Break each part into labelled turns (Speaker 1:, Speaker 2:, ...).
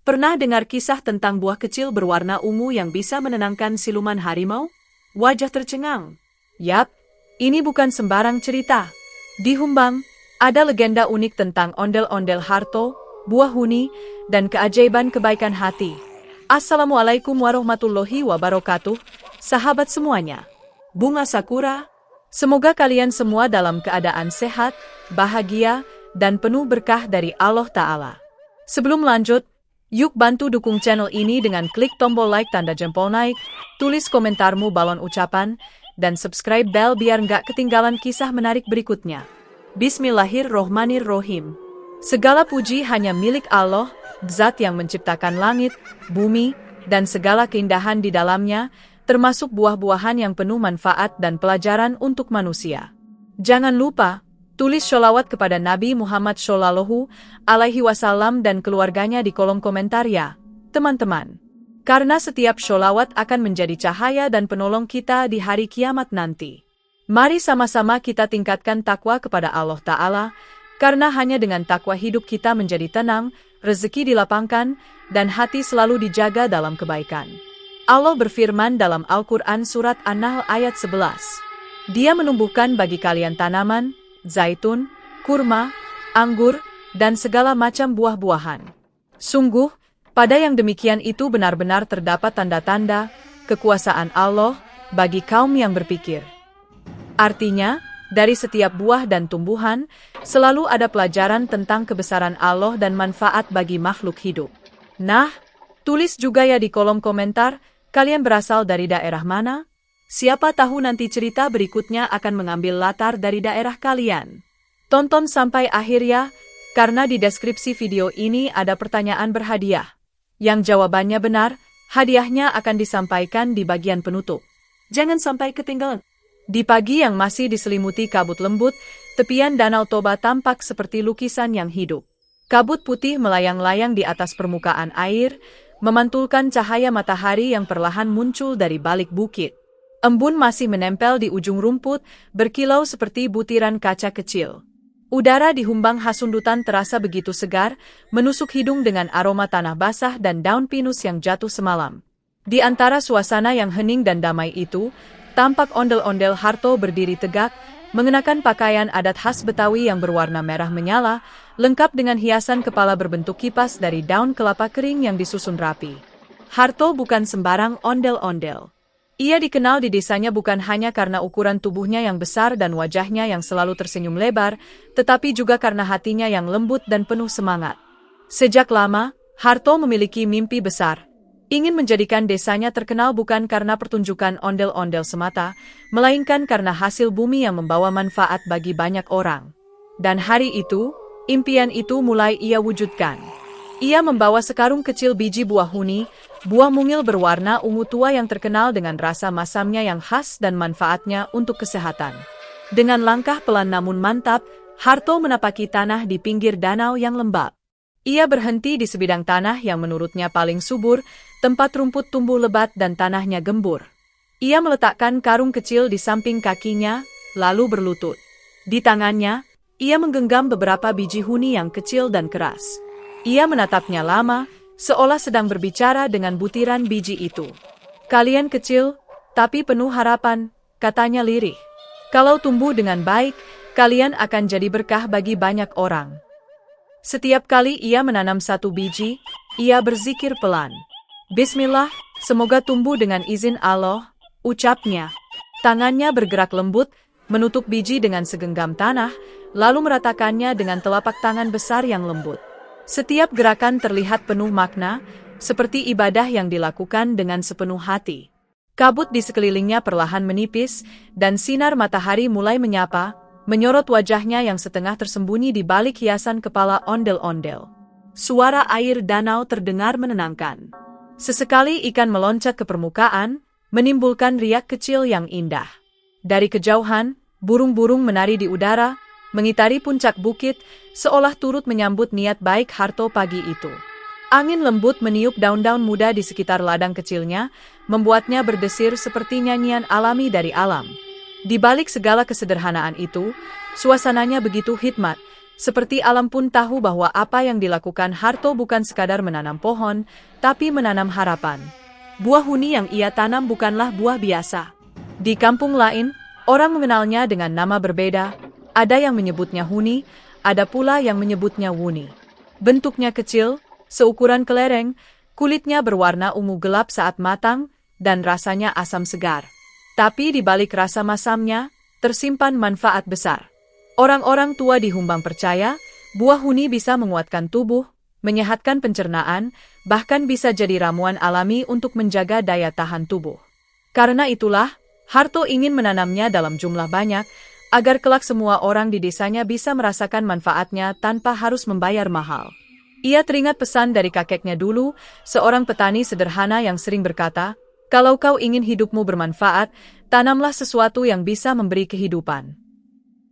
Speaker 1: Pernah dengar kisah tentang buah kecil berwarna ungu yang bisa menenangkan siluman harimau? Wajah tercengang. Yap, ini bukan sembarang cerita. Di Humbang, ada legenda unik tentang ondel-ondel Harto, buah huni, dan keajaiban kebaikan hati. Assalamualaikum warahmatullahi wabarakatuh, sahabat semuanya. Bunga Sakura, semoga kalian semua dalam keadaan sehat, bahagia, dan penuh berkah dari Allah Ta'ala. Sebelum lanjut, yuk bantu dukung channel ini dengan klik tombol like tanda jempol naik, tulis komentarmu balon ucapan, dan subscribe bell biar nggak ketinggalan kisah menarik berikutnya. Bismillahirrohmanirrohim. Segala puji hanya milik Allah, Zat yang menciptakan langit, bumi, dan segala keindahan di dalamnya, termasuk buah-buahan yang penuh manfaat dan pelajaran untuk manusia. Jangan lupa, tulis sholawat kepada Nabi Muhammad Shallallahu Alaihi Wasallam dan keluarganya di kolom komentar ya, teman-teman. Karena setiap sholawat akan menjadi cahaya dan penolong kita di hari kiamat nanti. Mari sama-sama kita tingkatkan takwa kepada Allah Ta'ala, karena hanya dengan takwa hidup kita menjadi tenang, rezeki dilapangkan, dan hati selalu dijaga dalam kebaikan. Allah berfirman dalam Al-Quran Surat An-Nahl ayat 11. Dia menumbuhkan bagi kalian tanaman, zaitun, kurma, anggur, dan segala macam buah-buahan. Sungguh, pada yang demikian itu benar-benar terdapat tanda-tanda kekuasaan Allah bagi kaum yang berpikir. Artinya, dari setiap buah dan tumbuhan, selalu ada pelajaran tentang kebesaran Allah dan manfaat bagi makhluk hidup. Nah, tulis juga ya di kolom komentar, kalian berasal dari daerah mana? Siapa tahu nanti cerita berikutnya akan mengambil latar dari daerah kalian. Tonton sampai akhir ya, karena di deskripsi video ini ada pertanyaan berhadiah. Yang jawabannya benar, hadiahnya akan disampaikan di bagian penutup. Jangan sampai ketinggalan. Di pagi yang masih diselimuti kabut lembut, tepian Danau Toba tampak seperti lukisan yang hidup. Kabut putih melayang-layang di atas permukaan air, memantulkan cahaya matahari yang perlahan muncul dari balik bukit. Embun masih menempel di ujung rumput, berkilau seperti butiran kaca kecil. Udara di Humbang Hasundutan terasa begitu segar, menusuk hidung dengan aroma tanah basah dan daun pinus yang jatuh semalam. Di antara suasana yang hening dan damai itu, tampak ondel-ondel Harto berdiri tegak, mengenakan pakaian adat khas Betawi yang berwarna merah menyala, lengkap dengan hiasan kepala berbentuk kipas dari daun kelapa kering yang disusun rapi. Harto bukan sembarang ondel-ondel. Ia dikenal di desanya bukan hanya karena ukuran tubuhnya yang besar dan wajahnya yang selalu tersenyum lebar, tetapi juga karena hatinya yang lembut dan penuh semangat. Sejak lama, Harto memiliki mimpi besar. Ingin menjadikan desanya terkenal bukan karena pertunjukan ondel-ondel semata, melainkan karena hasil bumi yang membawa manfaat bagi banyak orang. Dan hari itu, impian itu mulai ia wujudkan. Ia membawa sekarung kecil biji buah huni, buah mungil berwarna ungu tua yang terkenal dengan rasa masamnya yang khas dan manfaatnya untuk kesehatan. Dengan langkah pelan namun mantap, Harto menapaki tanah di pinggir danau yang lembab. Ia berhenti di sebidang tanah yang menurutnya paling subur, tempat rumput tumbuh lebat dan tanahnya gembur. Ia meletakkan karung kecil di samping kakinya, lalu berlutut. Di tangannya, ia menggenggam beberapa biji huni yang kecil dan keras. Ia menatapnya lama, seolah sedang berbicara dengan butiran biji itu. Kalian kecil, tapi penuh harapan, katanya lirih. Kalau tumbuh dengan baik, kalian akan jadi berkah bagi banyak orang. Setiap kali ia menanam satu biji, ia berzikir pelan. Bismillah, semoga tumbuh dengan izin Allah, ucapnya. Tangannya bergerak lembut, menutup biji dengan segenggam tanah, lalu meratakannya dengan telapak tangan besar yang lembut. Setiap gerakan terlihat penuh makna, seperti ibadah yang dilakukan dengan sepenuh hati. Kabut di sekelilingnya perlahan menipis, dan sinar matahari mulai menyapa, menyorot wajahnya yang setengah tersembunyi di balik hiasan kepala ondel-ondel. Suara air danau terdengar menenangkan. Sesekali ikan meloncat ke permukaan, menimbulkan riak kecil yang indah. Dari kejauhan, burung-burung menari di udara, mengitari puncak bukit, seolah turut menyambut niat baik Harto pagi itu. Angin lembut meniup daun-daun muda di sekitar ladang kecilnya, membuatnya berdesir seperti nyanyian alami dari alam. Di balik segala kesederhanaan itu, suasananya begitu hikmat, Seperti alam pun tahu bahwa apa yang dilakukan Harto bukan sekadar menanam pohon, tapi menanam harapan. Buah huni yang ia tanam bukanlah buah biasa. Di kampung lain, orang mengenalnya dengan nama berbeda. Ada yang menyebutnya huni, ada pula yang menyebutnya wuni. Bentuknya kecil, seukuran kelereng, kulitnya berwarna ungu gelap saat matang, dan rasanya asam segar. Tapi di balik rasa masamnya, tersimpan manfaat besar. Orang-orang tua di Humbang percaya, buah huni bisa menguatkan tubuh, menyehatkan pencernaan, bahkan bisa jadi ramuan alami untuk menjaga daya tahan tubuh. Karena itulah, Harto ingin menanamnya dalam jumlah banyak, agar kelak semua orang di desanya bisa merasakan manfaatnya tanpa harus membayar mahal. Ia teringat pesan dari kakeknya dulu, seorang petani sederhana yang sering berkata, "Kalau kau ingin hidupmu bermanfaat, tanamlah sesuatu yang bisa memberi kehidupan."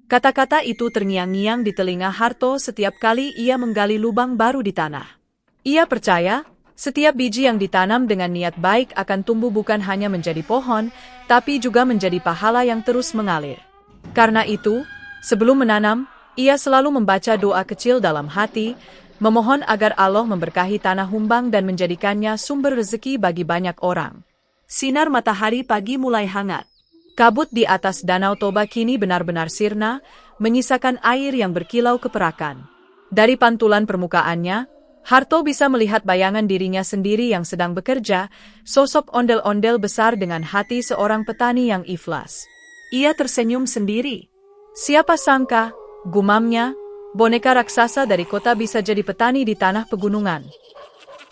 Speaker 1: Kata-kata itu terngiang-ngiang di telinga Harto setiap kali ia menggali lubang baru di tanah. Ia percaya, setiap biji yang ditanam dengan niat baik akan tumbuh bukan hanya menjadi pohon, tapi juga menjadi pahala yang terus mengalir. Karena itu, sebelum menanam, ia selalu membaca doa kecil dalam hati, memohon agar Allah memberkahi tanah Humbang dan menjadikannya sumber rezeki bagi banyak orang. Sinar matahari pagi mulai hangat. Kabut di atas Danau Toba kini benar-benar sirna, menyisakan air yang berkilau keperakan. Dari pantulan permukaannya, Harto bisa melihat bayangan dirinya sendiri yang sedang bekerja, sosok ondel-ondel besar dengan hati seorang petani yang ikhlas. Ia tersenyum sendiri. Siapa sangka, gumamnya, boneka raksasa dari kota bisa jadi petani di tanah pegunungan.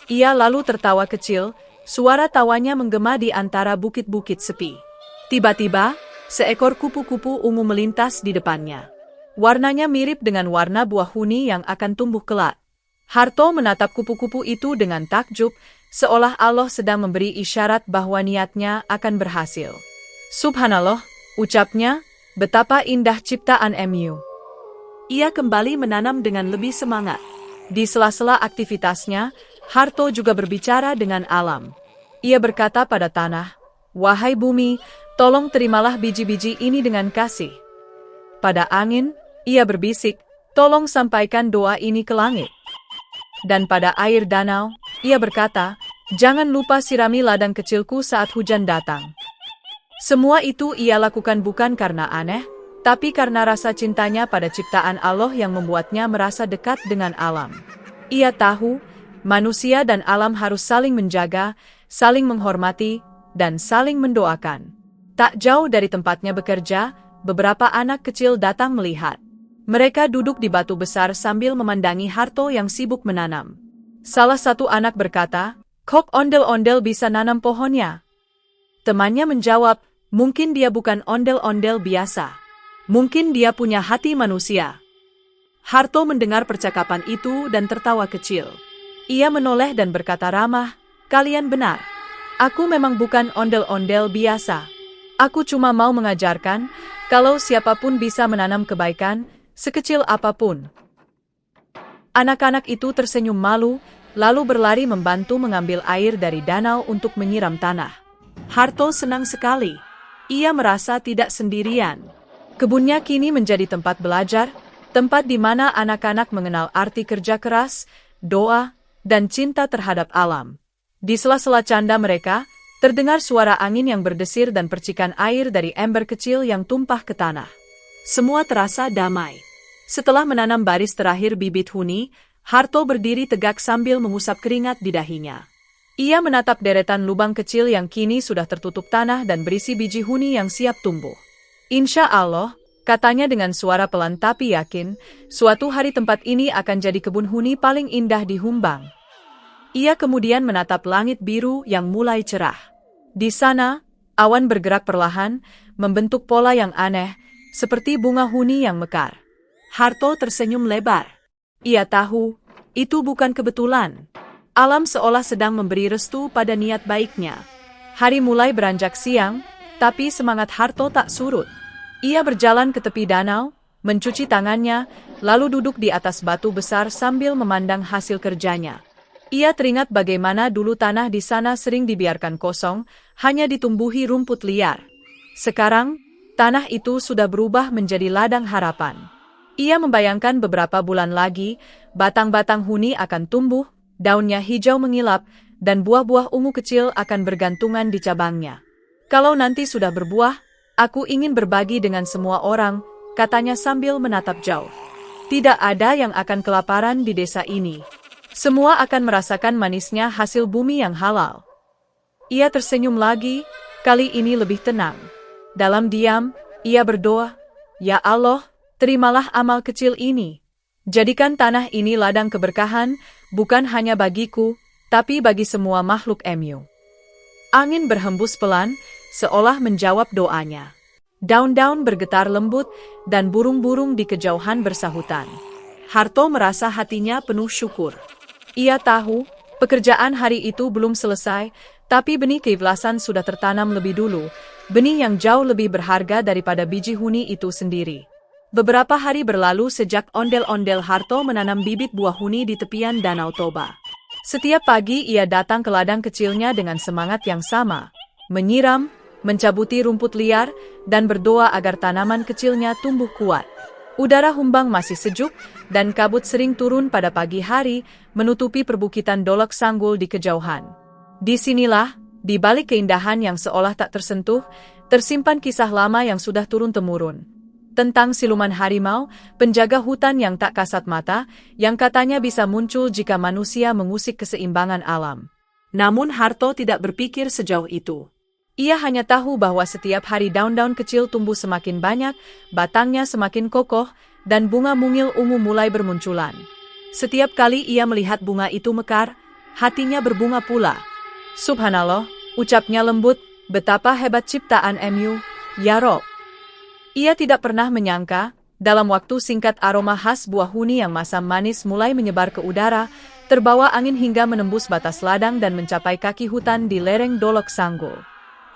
Speaker 1: Ia lalu tertawa kecil, suara tawanya menggema di antara bukit-bukit sepi. Tiba-tiba, seekor kupu-kupu ungu melintas di depannya. Warnanya mirip dengan warna buah huni yang akan tumbuh kelak. Harto menatap kupu-kupu itu dengan takjub, seolah Allah sedang memberi isyarat bahwa niatnya akan berhasil. Subhanallah, ucapnya, betapa indah ciptaan MU. Ia kembali menanam dengan lebih semangat. Di sela-sela aktivitasnya, Harto juga berbicara dengan alam. Ia berkata pada tanah, "Wahai bumi, tolong terimalah biji-biji ini dengan kasih." Pada angin, ia berbisik, "Tolong sampaikan doa ini ke langit." Dan pada air danau, ia berkata, "Jangan lupa sirami ladang kecilku saat hujan datang." Semua itu ia lakukan bukan karena aneh, tapi karena rasa cintanya pada ciptaan Allah yang membuatnya merasa dekat dengan alam. Ia tahu, manusia dan alam harus saling menjaga, saling menghormati, dan saling mendoakan. Tak jauh dari tempatnya bekerja, beberapa anak kecil datang melihat. Mereka duduk di batu besar sambil memandangi Harto yang sibuk menanam. Salah satu anak berkata, "Kok ondel-ondel bisa nanam pohonnya?" Temannya menjawab, "Mungkin dia bukan ondel-ondel biasa. Mungkin dia punya hati manusia." Harto mendengar percakapan itu dan tertawa kecil. Ia menoleh dan berkata ramah, "Kalian benar. Aku memang bukan ondel-ondel biasa. Aku cuma mau mengajarkan, kalau siapapun bisa menanam kebaikan, sekecil apapun." Anak-anak itu tersenyum malu, lalu berlari membantu mengambil air dari danau untuk menyiram tanah. Harto senang sekali. Ia merasa tidak sendirian. Kebunnya kini menjadi tempat belajar, tempat di mana anak-anak mengenal arti kerja keras, doa, dan cinta terhadap alam. Di sela-sela canda mereka, terdengar suara angin yang berdesir dan percikan air dari ember kecil yang tumpah ke tanah. Semua terasa damai. Setelah menanam baris terakhir bibit huni, Harto berdiri tegak sambil mengusap keringat di dahinya. Ia menatap deretan lubang kecil yang kini sudah tertutup tanah dan berisi biji huni yang siap tumbuh. "Insya Allah," katanya dengan suara pelan tapi yakin, "suatu hari tempat ini akan jadi kebun huni paling indah di Humbang." Ia kemudian menatap langit biru yang mulai cerah. Di sana, awan bergerak perlahan, membentuk pola yang aneh, seperti bunga huni yang mekar. Harto tersenyum lebar. Ia tahu, itu bukan kebetulan. Alam seolah sedang memberi restu pada niat baiknya. Hari mulai beranjak siang, tapi semangat Harto tak surut. Ia berjalan ke tepi danau, mencuci tangannya, lalu duduk di atas batu besar sambil memandang hasil kerjanya. Ia teringat bagaimana dulu tanah di sana sering dibiarkan kosong, hanya ditumbuhi rumput liar. Sekarang, tanah itu sudah berubah menjadi ladang harapan. Ia membayangkan beberapa bulan lagi, batang-batang huni akan tumbuh, daunnya hijau mengilap, dan buah-buah ungu kecil akan bergantungan di cabangnya. Kalau nanti sudah berbuah, aku ingin berbagi dengan semua orang, katanya sambil menatap jauh. Tidak ada yang akan kelaparan di desa ini. Semua akan merasakan manisnya hasil bumi yang halal. Ia tersenyum lagi, kali ini lebih tenang. Dalam diam, ia berdoa, "Ya Allah, terimalah amal kecil ini. Jadikan tanah ini ladang keberkahan, bukan hanya bagiku, tapi bagi semua makhluk MU." Angin berhembus pelan, seolah menjawab doanya. Daun-daun bergetar lembut, dan burung-burung di kejauhan bersahutan. Harto merasa hatinya penuh syukur. Ia tahu, pekerjaan hari itu belum selesai, tapi benih keikhlasan sudah tertanam lebih dulu, benih yang jauh lebih berharga daripada biji huni itu sendiri. Beberapa hari berlalu sejak ondel-ondel Harto menanam bibit buah huni di tepian Danau Toba. Setiap pagi ia datang ke ladang kecilnya dengan semangat yang sama, menyiram, mencabuti rumput liar, dan berdoa agar tanaman kecilnya tumbuh kuat. Udara Humbang masih sejuk, dan kabut sering turun pada pagi hari, menutupi perbukitan Dolok Sanggul di kejauhan. Disinilah, di balik keindahan yang seolah tak tersentuh, tersimpan kisah lama yang sudah turun-temurun. Tentang siluman harimau, penjaga hutan yang tak kasat mata, yang katanya bisa muncul jika manusia mengusik keseimbangan alam. Namun Harto tidak berpikir sejauh itu. Ia hanya tahu bahwa setiap hari daun-daun kecil tumbuh semakin banyak, batangnya semakin kokoh, dan bunga mungil ungu mulai bermunculan. Setiap kali ia melihat bunga itu mekar, hatinya berbunga pula. "Subhanallah," ucapnya lembut, "betapa hebat ciptaan MU, ya Rob." Ia tidak pernah menyangka, dalam waktu singkat aroma khas buah huni yang masam manis mulai menyebar ke udara, terbawa angin hingga menembus batas ladang dan mencapai kaki hutan di lereng Dolok Sanggul.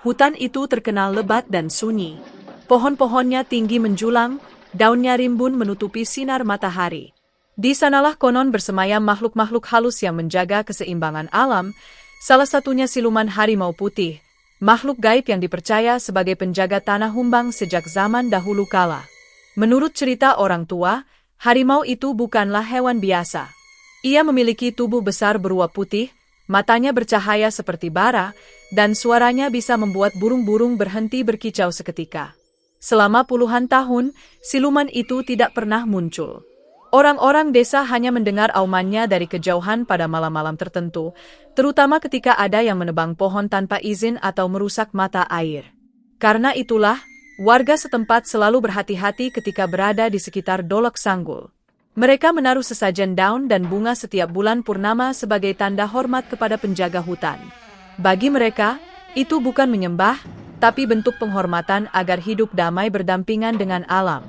Speaker 1: Hutan itu terkenal lebat dan sunyi. Pohon-pohonnya tinggi menjulang, daunnya rimbun menutupi sinar matahari. Di sanalah konon bersemayam makhluk-makhluk halus yang menjaga keseimbangan alam, salah satunya siluman harimau putih, makhluk gaib yang dipercaya sebagai penjaga tanah Humbang sejak zaman dahulu kala. Menurut cerita orang tua, harimau itu bukanlah hewan biasa. Ia memiliki tubuh besar beruap putih, matanya bercahaya seperti bara, dan suaranya bisa membuat burung-burung berhenti berkicau seketika. Selama puluhan tahun, siluman itu tidak pernah muncul. Orang-orang desa hanya mendengar aumannya dari kejauhan pada malam-malam tertentu, terutama ketika ada yang menebang pohon tanpa izin atau merusak mata air. Karena itulah, warga setempat selalu berhati-hati ketika berada di sekitar Dolok Sanggul. Mereka menaruh sesajen daun dan bunga setiap bulan purnama sebagai tanda hormat kepada penjaga hutan. Bagi mereka, itu bukan menyembah, tapi bentuk penghormatan agar hidup damai berdampingan dengan alam.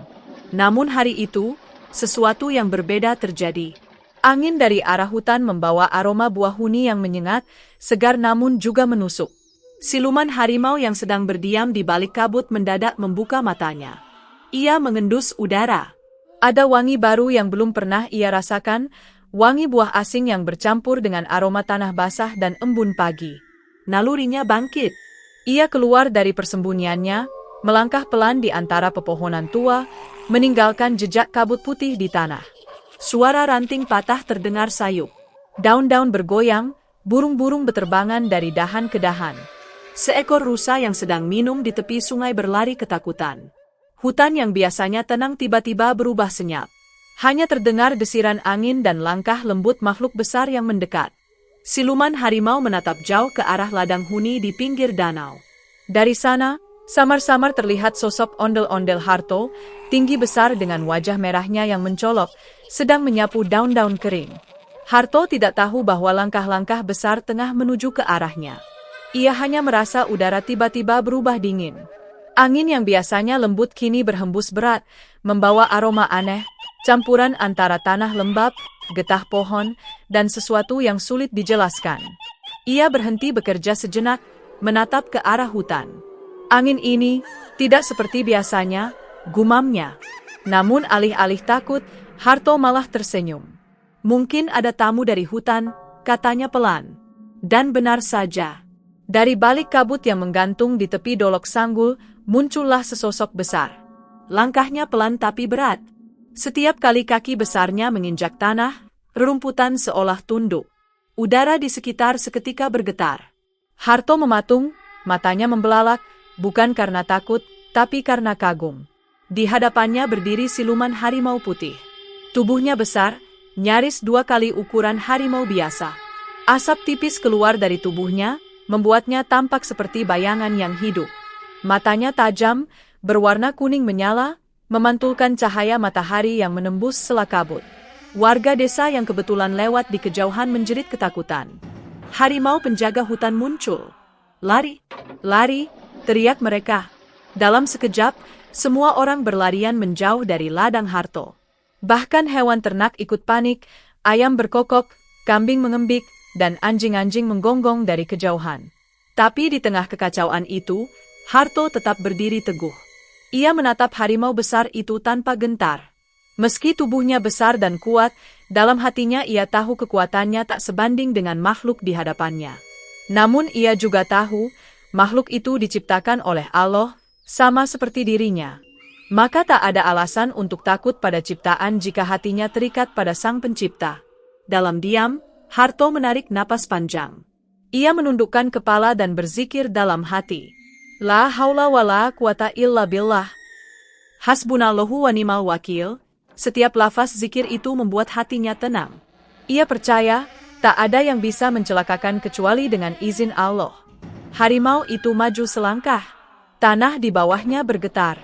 Speaker 1: Namun hari itu, sesuatu yang berbeda terjadi. Angin dari arah hutan membawa aroma buah huni yang menyengat, segar namun juga menusuk. Siluman harimau yang sedang berdiam di balik kabut mendadak membuka matanya. Ia mengendus udara. Ada wangi baru yang belum pernah ia rasakan, wangi buah asing yang bercampur dengan aroma tanah basah dan embun pagi. Nalurinya bangkit. Ia keluar dari persembunyiannya, melangkah pelan di antara pepohonan tua, meninggalkan jejak kabut putih di tanah. Suara ranting patah terdengar sayup. Daun-daun bergoyang, burung-burung beterbangan dari dahan ke dahan. Seekor rusa yang sedang minum di tepi sungai berlari ketakutan. Hutan yang biasanya tenang tiba-tiba berubah senyap. Hanya terdengar desiran angin dan langkah lembut makhluk besar yang mendekat. Siluman harimau menatap jauh ke arah ladang huni di pinggir danau. Dari sana, samar-samar terlihat sosok ondel-ondel Harto, tinggi besar dengan wajah merahnya yang mencolok, sedang menyapu daun-daun kering. Harto tidak tahu bahwa langkah-langkah besar tengah menuju ke arahnya. Ia hanya merasa udara tiba-tiba berubah dingin. Angin yang biasanya lembut kini berhembus berat, membawa aroma aneh, campuran antara tanah lembab, getah pohon, dan sesuatu yang sulit dijelaskan. Ia berhenti bekerja sejenak, menatap ke arah hutan. Angin ini tidak seperti biasanya, gumamnya. Namun alih-alih takut, Harto malah tersenyum. "Mungkin ada tamu dari hutan," katanya pelan. Dan benar saja. Dari balik kabut yang menggantung di tepi Dolok Sanggul, muncullah sesosok besar. Langkahnya pelan tapi berat. Setiap kali kaki besarnya menginjak tanah, rerumputan seolah tunduk. Udara di sekitar seketika bergetar. Harto mematung, matanya membelalak, bukan karena takut, tapi karena kagum. Di hadapannya berdiri siluman harimau putih. Tubuhnya besar, nyaris 2 kali ukuran harimau biasa. Asap tipis keluar dari tubuhnya, membuatnya tampak seperti bayangan yang hidup. Matanya tajam, berwarna kuning menyala, memantulkan cahaya matahari yang menembus sela kabut. Warga desa yang kebetulan lewat di kejauhan menjerit ketakutan. Harimau penjaga hutan muncul. "Lari! Lari!" teriak mereka. Dalam sekejap, semua orang berlarian menjauh dari ladang Harto. Bahkan hewan ternak ikut panik, ayam berkokok, kambing mengembik, dan anjing-anjing menggonggong dari kejauhan. Tapi di tengah kekacauan itu, Harto tetap berdiri teguh. Ia menatap harimau besar itu tanpa gentar. Meski tubuhnya besar dan kuat, dalam hatinya ia tahu kekuatannya tak sebanding dengan makhluk di hadapannya. Namun ia juga tahu, makhluk itu diciptakan oleh Allah, sama seperti dirinya. Maka tak ada alasan untuk takut pada ciptaan jika hatinya terikat pada Sang Pencipta. Dalam diam, Harto menarik napas panjang. Ia menundukkan kepala dan berzikir dalam hati. La haula wala quwata illa billah. Hasbunallahu wa ni'mal wakil. Setiap lafaz zikir itu membuat hatinya tenang. Ia percaya, tak ada yang bisa mencelakakan kecuali dengan izin Allah. Harimau itu maju selangkah. Tanah di bawahnya bergetar.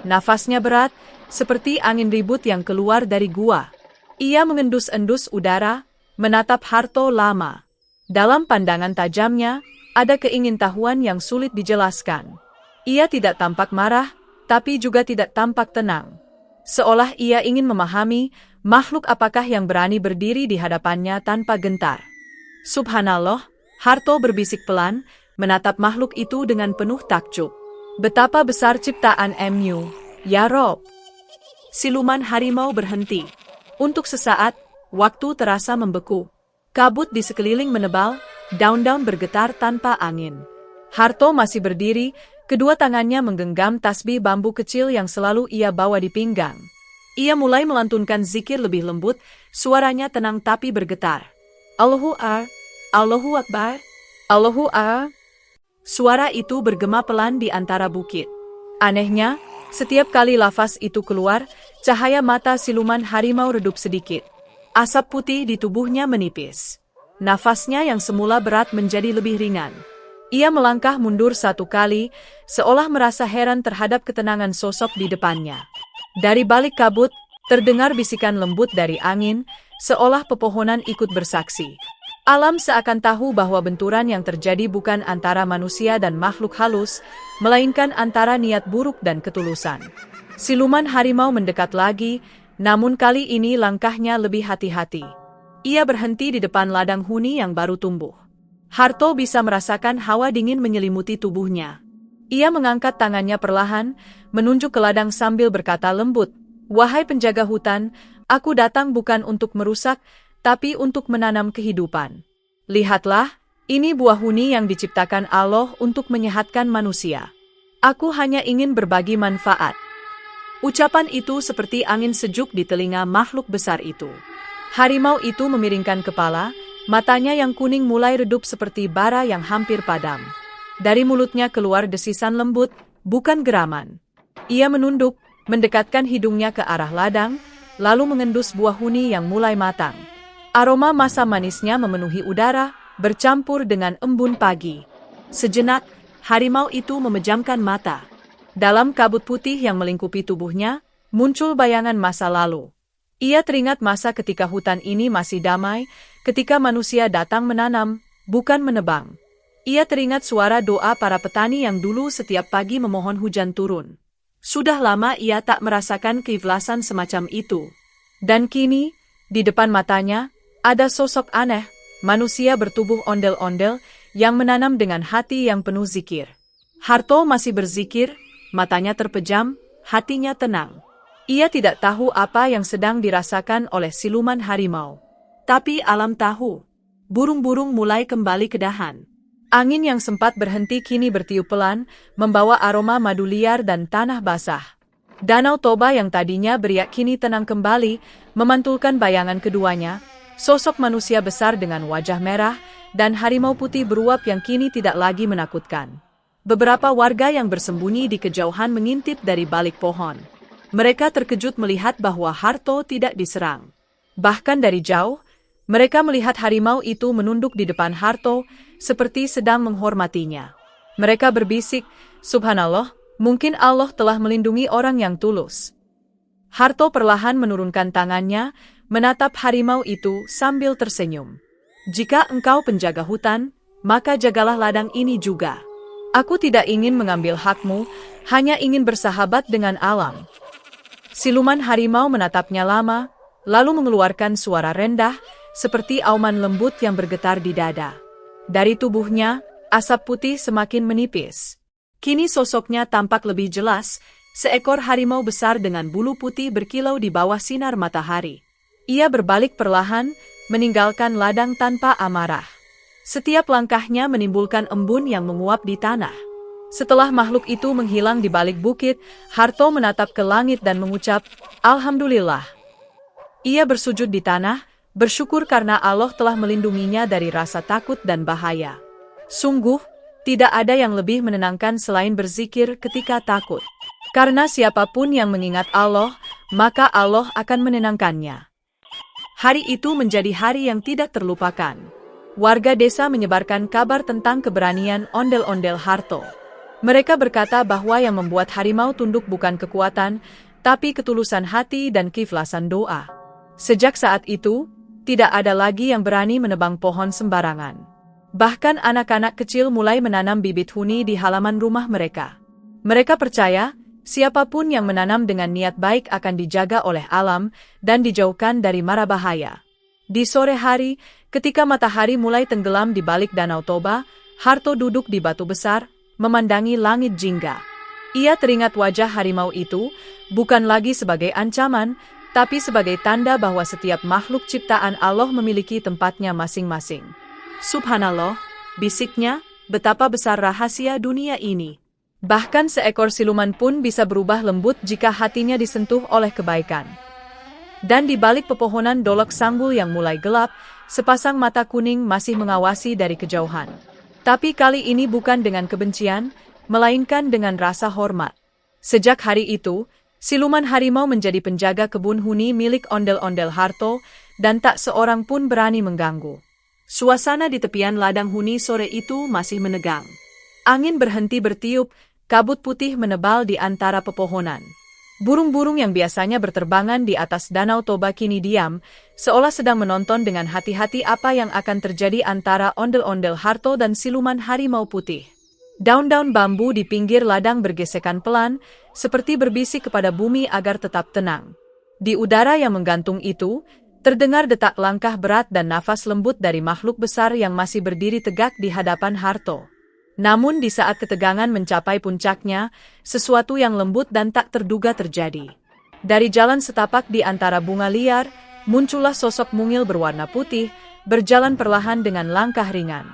Speaker 1: Nafasnya berat, seperti angin ribut yang keluar dari gua. Ia mengendus-endus udara, menatap Harto lama. Dalam pandangan tajamnya, ada keingintahuan yang sulit dijelaskan. Ia tidak tampak marah, tapi juga tidak tampak tenang. Seolah ia ingin memahami, makhluk apakah yang berani berdiri di hadapannya tanpa gentar. Subhanallah, Harto berbisik pelan, menatap makhluk itu dengan penuh takjub. Betapa besar ciptaan Mu, ya Rob. Siluman harimau berhenti. Untuk sesaat, waktu terasa membeku. Kabut di sekeliling menebal, daun-daun bergetar tanpa angin. Harto masih berdiri, kedua tangannya menggenggam tasbih bambu kecil yang selalu ia bawa di pinggang. Ia mulai melantunkan zikir lebih lembut, suaranya tenang tapi bergetar. Allahu Akbar, Allahu Akbar, Allahu Akbar. Suara itu bergema pelan di antara bukit. Anehnya, setiap kali lafaz itu keluar, cahaya mata siluman harimau redup sedikit. Asap putih di tubuhnya menipis. Nafasnya yang semula berat menjadi lebih ringan. Ia melangkah mundur 1 kali, seolah merasa heran terhadap ketenangan sosok di depannya. Dari balik kabut, terdengar bisikan lembut dari angin, seolah pepohonan ikut bersaksi. Alam seakan tahu bahwa benturan yang terjadi bukan antara manusia dan makhluk halus, melainkan antara niat buruk dan ketulusan. Siluman harimau mendekat lagi, namun kali ini langkahnya lebih hati-hati. Ia berhenti di depan ladang huni yang baru tumbuh. Harto bisa merasakan hawa dingin menyelimuti tubuhnya. Ia mengangkat tangannya perlahan, menunjuk ke ladang sambil berkata lembut, "Wahai penjaga hutan, aku datang bukan untuk merusak, tapi untuk menanam kehidupan. Lihatlah, ini buah huni yang diciptakan Allah untuk menyehatkan manusia. Aku hanya ingin berbagi manfaat." Ucapan itu seperti angin sejuk di telinga makhluk besar itu. Harimau itu memiringkan kepala, matanya yang kuning mulai redup seperti bara yang hampir padam. Dari mulutnya keluar desisan lembut, bukan geraman. Ia menunduk, mendekatkan hidungnya ke arah ladang, lalu mengendus buah huni yang mulai matang. Aroma masa manisnya memenuhi udara, bercampur dengan embun pagi. Sejenak, harimau itu memejamkan mata. Dalam kabut putih yang melingkupi tubuhnya, muncul bayangan masa lalu. Ia teringat masa ketika hutan ini masih damai, ketika manusia datang menanam, bukan menebang. Ia teringat suara doa para petani yang dulu setiap pagi memohon hujan turun. Sudah lama ia tak merasakan keikhlasan semacam itu. Dan kini, di depan matanya, ada sosok aneh, manusia bertubuh ondel-ondel, yang menanam dengan hati yang penuh zikir. Harto masih berzikir, matanya terpejam, hatinya tenang. Ia tidak tahu apa yang sedang dirasakan oleh siluman harimau. Tapi alam tahu. Burung-burung mulai kembali ke dahan. Angin yang sempat berhenti kini bertiup pelan, membawa aroma madu liar dan tanah basah. Danau Toba yang tadinya beriak kini tenang kembali, memantulkan bayangan keduanya, sosok manusia besar dengan wajah merah, dan harimau putih beruap yang kini tidak lagi menakutkan. Beberapa warga yang bersembunyi di kejauhan mengintip dari balik pohon. Mereka terkejut melihat bahwa Harto tidak diserang. Bahkan dari jauh, mereka melihat harimau itu menunduk di depan Harto, seperti sedang menghormatinya. Mereka berbisik, "Subhanallah, mungkin Allah telah melindungi orang yang tulus." Harto perlahan menurunkan tangannya, menatap harimau itu sambil tersenyum. "Jika engkau penjaga hutan, maka jagalah ladang ini juga. Aku tidak ingin mengambil hakmu, hanya ingin bersahabat dengan alam." Siluman harimau menatapnya lama, lalu mengeluarkan suara rendah, seperti auman lembut yang bergetar di dada. Dari tubuhnya, asap putih semakin menipis. Kini sosoknya tampak lebih jelas, seekor harimau besar dengan bulu putih berkilau di bawah sinar matahari. Ia berbalik perlahan, meninggalkan ladang tanpa amarah. Setiap langkahnya menimbulkan embun yang menguap di tanah. Setelah makhluk itu menghilang di balik bukit, Harto menatap ke langit dan mengucap, "Alhamdulillah." Ia bersujud di tanah, bersyukur karena Allah telah melindunginya dari rasa takut dan bahaya. Sungguh, tidak ada yang lebih menenangkan selain berzikir ketika takut. Karena siapapun yang mengingat Allah, maka Allah akan menenangkannya. Hari itu menjadi hari yang tidak terlupakan. Warga desa menyebarkan kabar tentang keberanian ondel-ondel Harto. Mereka berkata bahwa yang membuat harimau tunduk bukan kekuatan, tapi ketulusan hati dan keikhlasan doa. Sejak saat itu, tidak ada lagi yang berani menebang pohon sembarangan. Bahkan anak-anak kecil mulai menanam bibit huni di halaman rumah mereka. Mereka percaya, siapapun yang menanam dengan niat baik akan dijaga oleh alam dan dijauhkan dari mara bahaya. Di sore hari, ketika matahari mulai tenggelam di balik Danau Toba, Harto duduk di batu besar, memandangi langit jingga. Ia teringat wajah harimau itu, bukan lagi sebagai ancaman, tapi sebagai tanda bahwa setiap makhluk ciptaan Allah memiliki tempatnya masing-masing. "Subhanallah," bisiknya, "betapa besar rahasia dunia ini. Bahkan seekor siluman pun bisa berubah lembut jika hatinya disentuh oleh kebaikan." Dan di balik pepohonan dolok sanggul yang mulai gelap, sepasang mata kuning masih mengawasi dari kejauhan. Tapi kali ini bukan dengan kebencian, melainkan dengan rasa hormat. Sejak hari itu, siluman harimau menjadi penjaga kebun huni milik ondel-ondel Harto, dan tak seorang pun berani mengganggu. Suasana di tepian ladang huni sore itu masih menegang. Angin berhenti bertiup, kabut putih menebal di antara pepohonan. Burung-burung yang biasanya berterbangan di atas Danau Toba kini diam, seolah sedang menonton dengan hati-hati apa yang akan terjadi antara ondel-ondel Harto dan siluman harimau putih. Daun-daun bambu di pinggir ladang bergesekan pelan, seperti berbisik kepada bumi agar tetap tenang. Di udara yang menggantung itu, terdengar detak langkah berat dan nafas lembut dari makhluk besar yang masih berdiri tegak di hadapan Harto. Namun di saat ketegangan mencapai puncaknya, sesuatu yang lembut dan tak terduga terjadi. Dari jalan setapak di antara bunga liar, muncullah sosok mungil berwarna putih, berjalan perlahan dengan langkah ringan.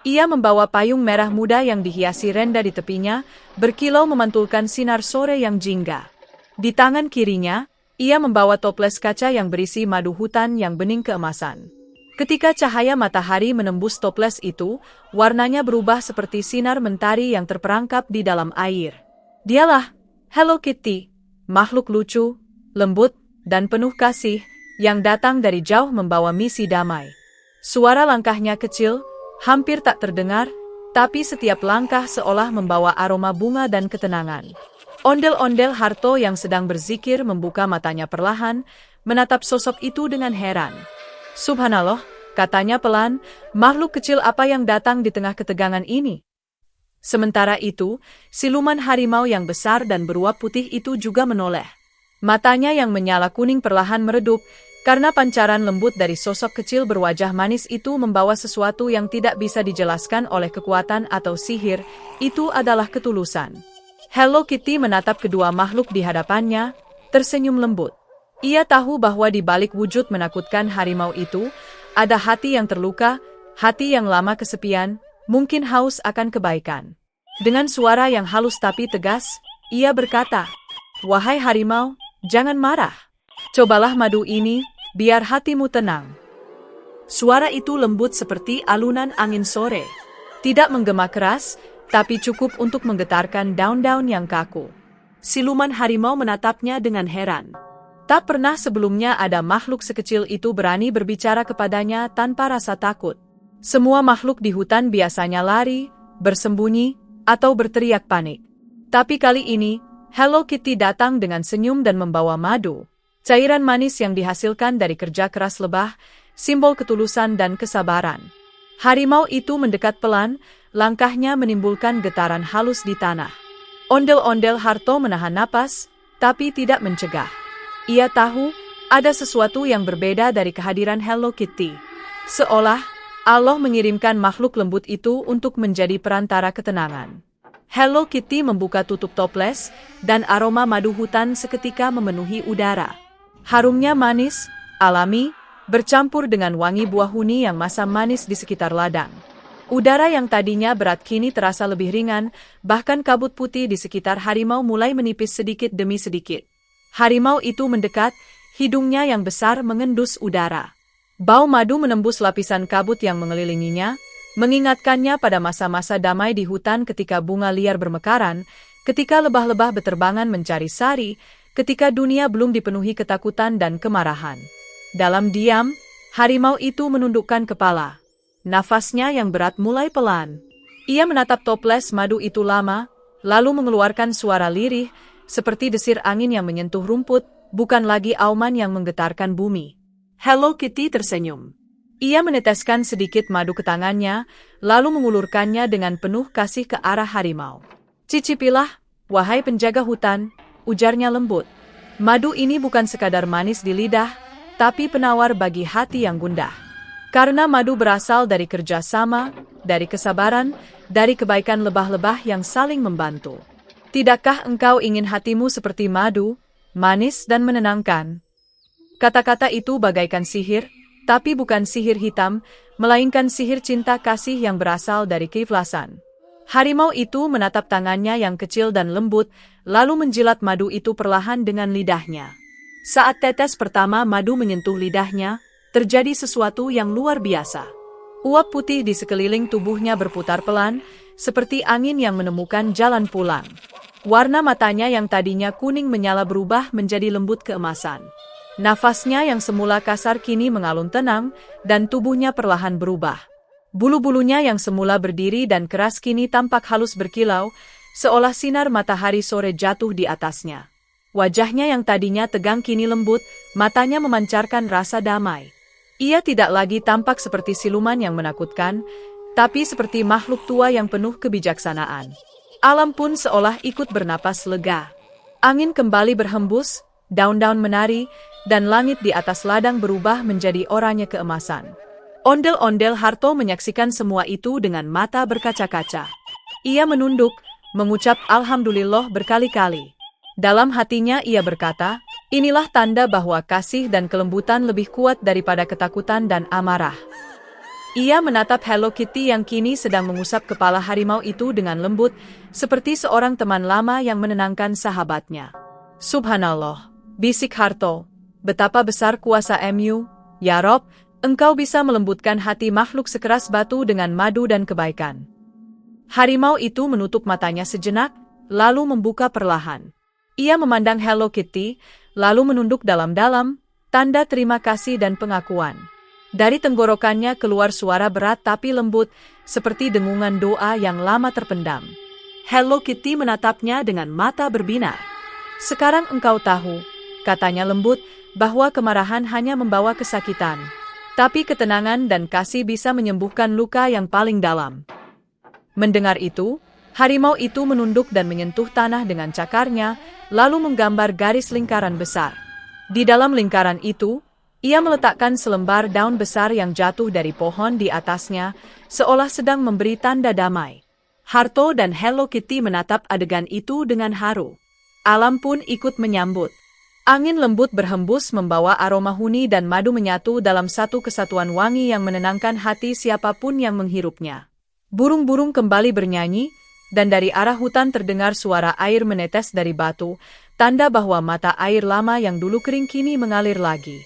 Speaker 1: Ia membawa payung merah muda yang dihiasi renda di tepinya, berkilau memantulkan sinar sore yang jingga. Di tangan kirinya, ia membawa toples kaca yang berisi madu hutan yang bening keemasan. Ketika cahaya matahari menembus toples itu, warnanya berubah seperti sinar mentari yang terperangkap di dalam air. Dialah Hello Kitty, makhluk lucu, lembut, dan penuh kasih, yang datang dari jauh membawa misi damai. Suara langkahnya kecil, hampir tak terdengar, tapi setiap langkah seolah membawa aroma bunga dan ketenangan. Ondel-ondel Harto yang sedang berzikir membuka matanya perlahan, menatap sosok itu dengan heran. "Subhanallah," katanya pelan, "makhluk kecil apa yang datang di tengah ketegangan ini?" Sementara itu, siluman harimau yang besar dan beruap putih itu juga menoleh. Matanya yang menyala kuning perlahan meredup, karena pancaran lembut dari sosok kecil berwajah manis itu membawa sesuatu yang tidak bisa dijelaskan oleh kekuatan atau sihir, itu adalah ketulusan. Hello Kitty menatap kedua makhluk di hadapannya, tersenyum lembut. Ia tahu bahwa di balik wujud menakutkan harimau itu, ada hati yang terluka, hati yang lama kesepian, mungkin haus akan kebaikan. Dengan suara yang halus tapi tegas, ia berkata, Wahai harimau, jangan marah. Cobalah madu ini, biar hatimu tenang. Suara itu lembut seperti alunan angin sore. Tidak menggema keras, tapi cukup untuk menggetarkan daun-daun yang kaku. Siluman harimau menatapnya dengan heran. Tak pernah sebelumnya ada makhluk sekecil itu berani berbicara kepadanya tanpa rasa takut. Semua makhluk di hutan biasanya lari, bersembunyi, atau berteriak panik. Tapi kali ini, Hello Kitty datang dengan senyum dan membawa madu. Cairan manis yang dihasilkan dari kerja keras lebah, simbol ketulusan dan kesabaran. Harimau itu mendekat pelan, langkahnya menimbulkan getaran halus di tanah. Ondel-ondel Harto menahan napas, tapi tidak mencegah. Ia tahu, ada sesuatu yang berbeda dari kehadiran Hello Kitty. Seolah, Allah mengirimkan makhluk lembut itu untuk menjadi perantara ketenangan. Hello Kitty membuka tutup toples, dan aroma madu hutan seketika memenuhi udara. Harumnya manis, alami, bercampur dengan wangi buah huni yang masam manis di sekitar ladang. Udara yang tadinya berat kini terasa lebih ringan, bahkan kabut putih di sekitar harimau mulai menipis sedikit demi sedikit. Harimau itu mendekat, hidungnya yang besar mengendus udara. Bau madu menembus lapisan kabut yang mengelilinginya, mengingatkannya pada masa-masa damai di hutan ketika bunga liar bermekaran, ketika lebah-lebah beterbangan mencari sari, ketika dunia belum dipenuhi ketakutan dan kemarahan. Dalam diam, harimau itu menundukkan kepala. Nafasnya yang berat mulai pelan. Ia menatap toples madu itu lama, lalu mengeluarkan suara lirih, seperti desir angin yang menyentuh rumput, bukan lagi auman yang menggetarkan bumi. Hello Kitty tersenyum. Ia meneteskan sedikit madu ke tangannya, lalu mengulurkannya dengan penuh kasih ke arah harimau. Cicipilah, wahai penjaga hutan, ujarnya lembut. Madu ini bukan sekadar manis di lidah, tapi penawar bagi hati yang gundah. Karena madu berasal dari kerjasama, dari kesabaran, dari kebaikan lebah-lebah yang saling membantu. Tidakkah engkau ingin hatimu seperti madu, manis dan menenangkan? Kata-kata itu bagaikan sihir, tapi bukan sihir hitam, melainkan sihir cinta kasih yang berasal dari keikhlasan. Harimau itu menatap tangannya yang kecil dan lembut, lalu menjilat madu itu perlahan dengan lidahnya. Saat tetes pertama madu menyentuh lidahnya, terjadi sesuatu yang luar biasa. Uap putih di sekeliling tubuhnya berputar pelan, seperti angin yang menemukan jalan pulang. Warna matanya yang tadinya kuning menyala berubah menjadi lembut keemasan. Nafasnya yang semula kasar kini mengalun tenang, dan tubuhnya perlahan berubah. Bulu-bulunya yang semula berdiri dan keras kini tampak halus berkilau, seolah sinar matahari sore jatuh di atasnya. Wajahnya yang tadinya tegang kini lembut, matanya memancarkan rasa damai. Ia tidak lagi tampak seperti siluman yang menakutkan, tapi seperti makhluk tua yang penuh kebijaksanaan. Alam pun seolah ikut bernapas lega. Angin kembali berhembus, daun-daun menari, dan langit di atas ladang berubah menjadi oranye keemasan. Ondel-ondel Harto menyaksikan semua itu dengan mata berkaca-kaca. Ia menunduk, mengucap Alhamdulillah berkali-kali. Dalam hatinya ia berkata, inilah tanda bahwa kasih dan kelembutan lebih kuat daripada ketakutan dan amarah. Ia menatap Hello Kitty yang kini sedang mengusap kepala harimau itu dengan lembut, seperti seorang teman lama yang menenangkan sahabatnya. Subhanallah, bisik Harto, betapa besar kuasa Mu, ya Rob, engkau bisa melembutkan hati makhluk sekeras batu dengan madu dan kebaikan. Harimau itu menutup matanya sejenak, lalu membuka perlahan. Ia memandang Hello Kitty, lalu menunduk dalam-dalam, tanda terima kasih dan pengakuan. Dari tenggorokannya keluar suara berat tapi lembut, seperti dengungan doa yang lama terpendam. Hello Kitty menatapnya dengan mata berbinar. Sekarang engkau tahu, katanya lembut, bahwa kemarahan hanya membawa kesakitan. Tapi ketenangan dan kasih bisa menyembuhkan luka yang paling dalam. Mendengar itu, harimau itu menunduk dan menyentuh tanah dengan cakarnya, lalu menggambar garis lingkaran besar. Di dalam lingkaran itu, ia meletakkan selembar daun besar yang jatuh dari pohon di atasnya, seolah sedang memberi tanda damai. Harto dan Hello Kitty menatap adegan itu dengan haru. Alam pun ikut menyambut. Angin lembut berhembus membawa aroma huni dan madu menyatu dalam satu kesatuan wangi yang menenangkan hati siapapun yang menghirupnya. Burung-burung kembali bernyanyi, dan dari arah hutan terdengar suara air menetes dari batu, tanda bahwa mata air lama yang dulu kering kini mengalir lagi.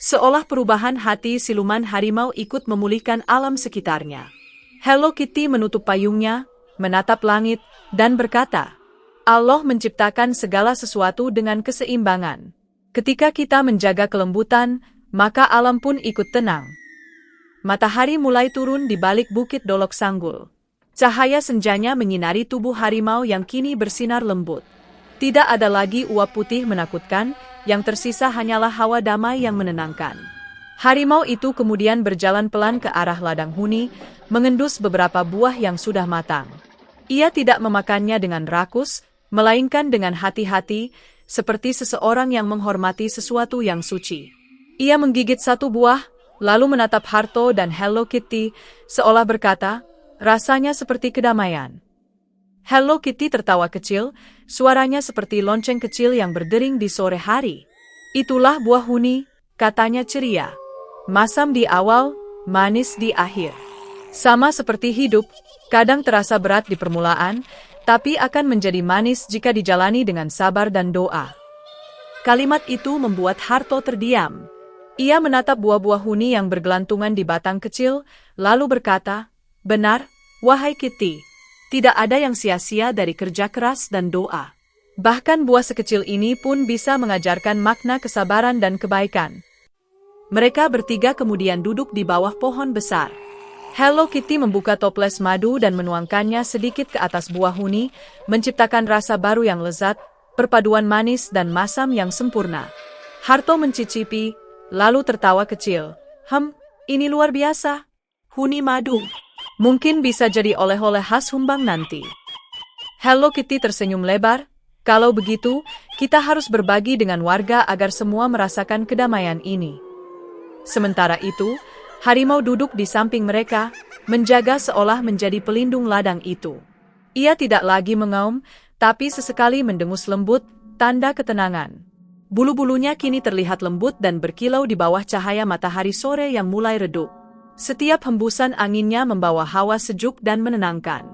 Speaker 1: Seolah perubahan hati siluman harimau ikut memulihkan alam sekitarnya. Hello Kitty menutup payungnya, menatap langit, dan berkata, Allah menciptakan segala sesuatu dengan keseimbangan. Ketika kita menjaga kelembutan, maka alam pun ikut tenang. Matahari mulai turun di balik bukit Dolok Sanggul. Cahaya senjanya menyinari tubuh harimau yang kini bersinar lembut. Tidak ada lagi uap putih menakutkan, yang tersisa hanyalah hawa damai yang menenangkan. Harimau itu kemudian berjalan pelan ke arah ladang huni, mengendus beberapa buah yang sudah matang. Ia tidak memakannya dengan rakus, melainkan dengan hati-hati, seperti seseorang yang menghormati sesuatu yang suci. Ia menggigit satu buah, lalu menatap Harto dan Hello Kitty, seolah berkata, rasanya seperti kedamaian. Hello Kitty tertawa kecil, suaranya seperti lonceng kecil yang berdering di sore hari. Itulah buah huni, katanya ceria. Masam di awal, manis di akhir. Sama seperti hidup, kadang terasa berat di permulaan, tapi akan menjadi manis jika dijalani dengan sabar dan doa. Kalimat itu membuat Harto terdiam. Ia menatap buah-buah huni yang bergelantungan di batang kecil, lalu berkata, benar, wahai Kitty, tidak ada yang sia-sia dari kerja keras dan doa. Bahkan buah sekecil ini pun bisa mengajarkan makna kesabaran dan kebaikan. Mereka bertiga kemudian duduk di bawah pohon besar. Hello Kitty membuka toples madu dan menuangkannya sedikit ke atas buah huni, menciptakan rasa baru yang lezat, perpaduan manis dan masam yang sempurna. Harto mencicipi, lalu tertawa kecil. Ini luar biasa. Huni madu. Mungkin bisa jadi oleh-oleh khas Humbang nanti. Hello Kitty tersenyum lebar. Kalau begitu, kita harus berbagi dengan warga agar semua merasakan kedamaian ini. Sementara itu, harimau duduk di samping mereka, menjaga seolah menjadi pelindung ladang itu. Ia tidak lagi mengaum, tapi sesekali mendengus lembut, tanda ketenangan. Bulu-bulunya kini terlihat lembut dan berkilau di bawah cahaya matahari sore yang mulai redup. Setiap hembusan anginnya membawa hawa sejuk dan menenangkan.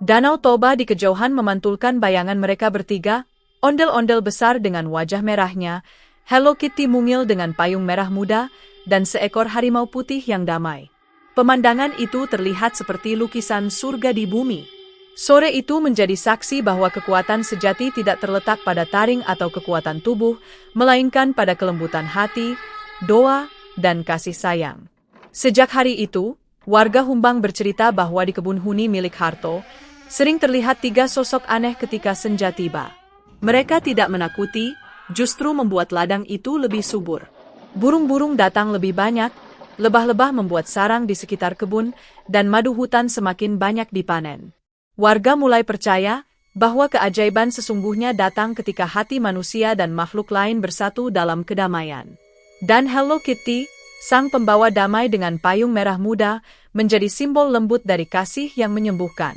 Speaker 1: Danau Toba di kejauhan memantulkan bayangan mereka bertiga, ondel-ondel besar dengan wajah merahnya, Hello Kitty mungil dengan payung merah muda, dan seekor harimau putih yang damai. Pemandangan itu terlihat seperti lukisan surga di bumi. Sore itu menjadi saksi bahwa kekuatan sejati tidak terletak pada taring atau kekuatan tubuh, melainkan pada kelembutan hati, doa, dan kasih sayang. Sejak hari itu, warga Humbang bercerita bahwa di kebun huni milik Harto, sering terlihat tiga sosok aneh ketika senja tiba. Mereka tidak menakuti, justru membuat ladang itu lebih subur. Burung-burung datang lebih banyak, lebah-lebah membuat sarang di sekitar kebun, dan madu hutan semakin banyak dipanen. Warga mulai percaya bahwa keajaiban sesungguhnya datang ketika hati manusia dan makhluk lain bersatu dalam kedamaian. Dan Hello Kitty, sang pembawa damai dengan payung merah muda, menjadi simbol lembut dari kasih yang menyembuhkan.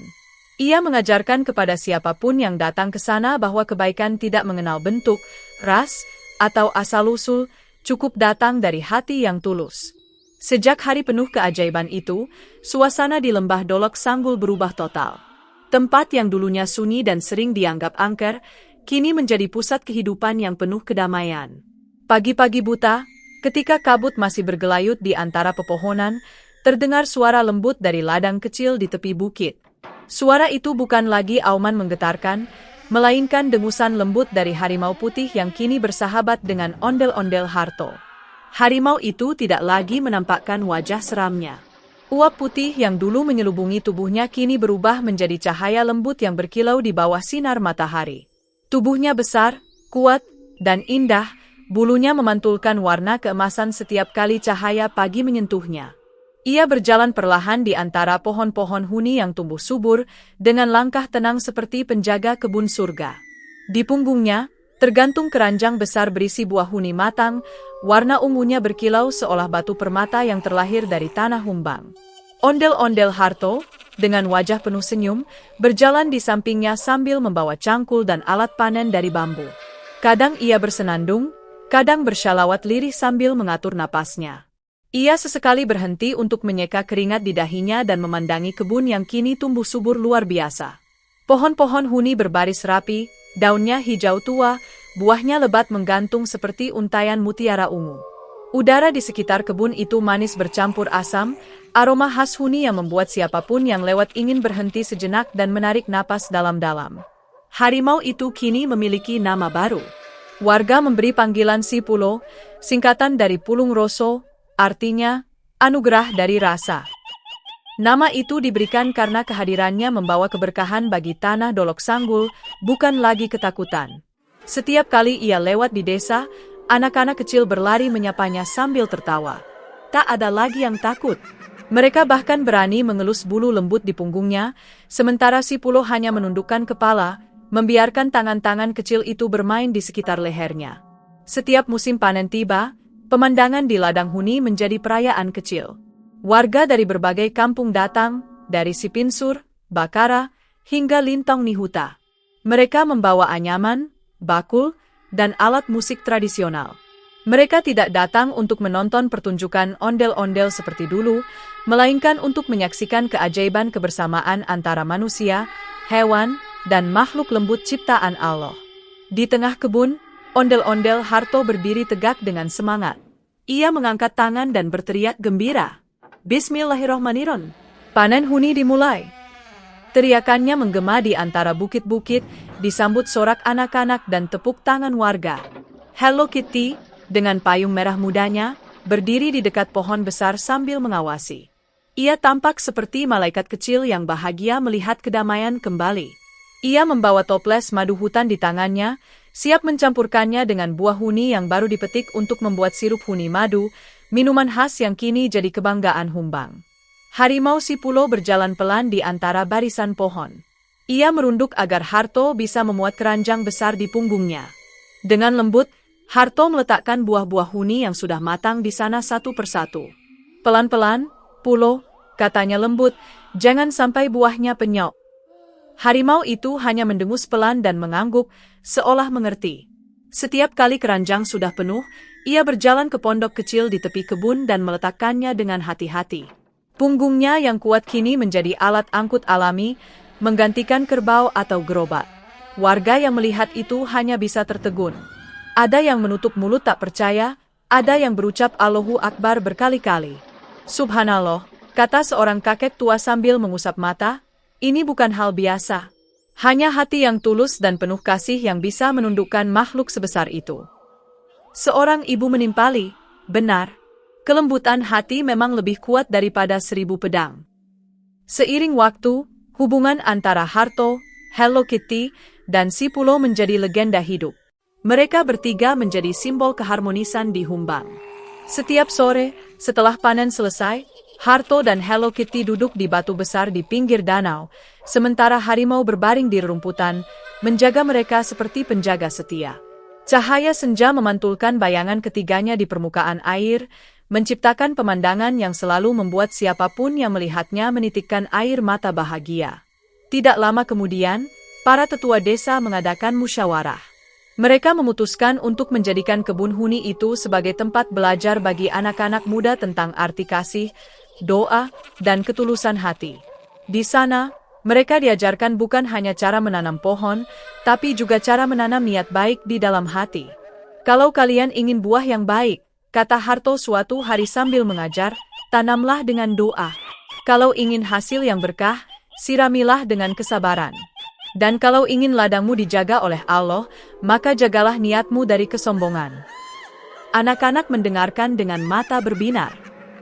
Speaker 1: Ia mengajarkan kepada siapapun yang datang ke sana bahwa kebaikan tidak mengenal bentuk, ras, atau asal-usul, cukup datang dari hati yang tulus. Sejak hari penuh keajaiban itu, suasana di lembah Dolok Sanggul berubah total. Tempat yang dulunya sunyi dan sering dianggap angker, kini menjadi pusat kehidupan yang penuh kedamaian. Pagi-pagi buta, ketika kabut masih bergelayut di antara pepohonan, terdengar suara lembut dari ladang kecil di tepi bukit. Suara itu bukan lagi auman menggetarkan, melainkan dengusan lembut dari harimau putih yang kini bersahabat dengan ondel-ondel Harto. Harimau itu tidak lagi menampakkan wajah seramnya. Uap putih yang dulu menyelubungi tubuhnya kini berubah menjadi cahaya lembut yang berkilau di bawah sinar matahari. Tubuhnya besar, kuat, dan indah, bulunya memantulkan warna keemasan setiap kali cahaya pagi menyentuhnya. Ia berjalan perlahan di antara pohon-pohon huni yang tumbuh subur, dengan langkah tenang seperti penjaga kebun surga. Di punggungnya, tergantung keranjang besar berisi buah huni matang, warna ungunya berkilau seolah batu permata yang terlahir dari tanah Humbang. Ondel-ondel Harto, dengan wajah penuh senyum, berjalan di sampingnya sambil membawa cangkul dan alat panen dari bambu. Kadang ia bersenandung, kadang bersyalawat lirih sambil mengatur napasnya. Ia sesekali berhenti untuk menyeka keringat di dahinya dan memandangi kebun yang kini tumbuh subur luar biasa. Pohon-pohon huni berbaris rapi, daunnya hijau tua, buahnya lebat menggantung seperti untayan mutiara ungu. Udara di sekitar kebun itu manis bercampur asam, aroma khas huni yang membuat siapapun yang lewat ingin berhenti sejenak dan menarik napas dalam-dalam. Harimau itu kini memiliki nama baru. Warga memberi panggilan si Pulo, singkatan dari Pulung Roso, artinya anugerah dari rasa. Nama itu diberikan karena kehadirannya membawa keberkahan bagi tanah Dolok Sanggul, bukan lagi ketakutan. Setiap kali ia lewat di desa, anak-anak kecil berlari menyapanya sambil tertawa. Tak ada lagi yang takut. Mereka bahkan berani mengelus bulu lembut di punggungnya, sementara si Pulo hanya menundukkan kepala, membiarkan tangan-tangan kecil itu bermain di sekitar lehernya. Setiap musim panen tiba, pemandangan di ladang huni menjadi perayaan kecil. Warga dari berbagai kampung datang, dari Sipinsur, Bakara, hingga Lintong Nihuta. Mereka membawa anyaman, bakul, dan alat musik tradisional. Mereka tidak datang untuk menonton pertunjukan ondel-ondel seperti dulu, melainkan untuk menyaksikan keajaiban kebersamaan antara manusia, hewan, dan makhluk lembut ciptaan Allah. Di tengah kebun, ondel-ondel Harto berdiri tegak dengan semangat. Ia mengangkat tangan dan berteriak gembira. Bismillahirrohmanirrohim. Panen huni dimulai. Teriakannya menggema di antara bukit-bukit, disambut sorak anak-anak dan tepuk tangan warga. Hello Kitty, dengan payung merah mudanya, berdiri di dekat pohon besar sambil mengawasi. Ia tampak seperti malaikat kecil yang bahagia melihat kedamaian kembali. Ia membawa toples madu hutan di tangannya, siap mencampurkannya dengan buah huni yang baru dipetik untuk membuat sirup huni madu, minuman khas yang kini jadi kebanggaan Humbang. Harimau si Pulo berjalan pelan di antara barisan pohon. Ia merunduk agar Harto bisa memuat keranjang besar di punggungnya. Dengan lembut, Harto meletakkan buah-buah huni yang sudah matang di sana satu persatu. Pelan-pelan, Pulo, katanya lembut, jangan sampai buahnya penyok. Harimau itu hanya mendengus pelan dan mengangguk, seolah mengerti. Setiap kali keranjang sudah penuh, ia berjalan ke pondok kecil di tepi kebun dan meletakkannya dengan hati-hati. Punggungnya yang kuat kini menjadi alat angkut alami, menggantikan kerbau atau gerobak. Warga yang melihat itu hanya bisa tertegun. Ada yang menutup mulut tak percaya, ada yang berucap Allahu Akbar berkali-kali. Subhanallah, kata seorang kakek tua sambil mengusap mata, ini bukan hal biasa. Hanya hati yang tulus dan penuh kasih yang bisa menundukkan makhluk sebesar itu. Seorang ibu menimpali, benar, kelembutan hati memang lebih kuat daripada 1000 pedang. Seiring waktu, hubungan antara Harto, Hello Kitty, dan si Pulo menjadi legenda hidup. Mereka bertiga menjadi simbol keharmonisan di Humbang. Setiap sore, setelah panen selesai, Harto dan Hello Kitty duduk di batu besar di pinggir danau, sementara harimau berbaring di rerumputan, menjaga mereka seperti penjaga setia. Cahaya senja memantulkan bayangan ketiganya di permukaan air, menciptakan pemandangan yang selalu membuat siapapun yang melihatnya menitikkan air mata bahagia. Tidak lama kemudian, para tetua desa mengadakan musyawarah. Mereka memutuskan untuk menjadikan kebun huni itu sebagai tempat belajar bagi anak-anak muda tentang arti kasih, doa, dan ketulusan hati. Di sana, mereka diajarkan bukan hanya cara menanam pohon, tapi juga cara menanam niat baik di dalam hati. Kalau kalian ingin buah yang baik, kata Harto suatu hari sambil mengajar, tanamlah dengan doa. Kalau ingin hasil yang berkah, siramilah dengan kesabaran. Dan kalau ingin ladangmu dijaga oleh Allah, maka jagalah niatmu dari kesombongan. Anak-anak mendengarkan dengan mata berbinar.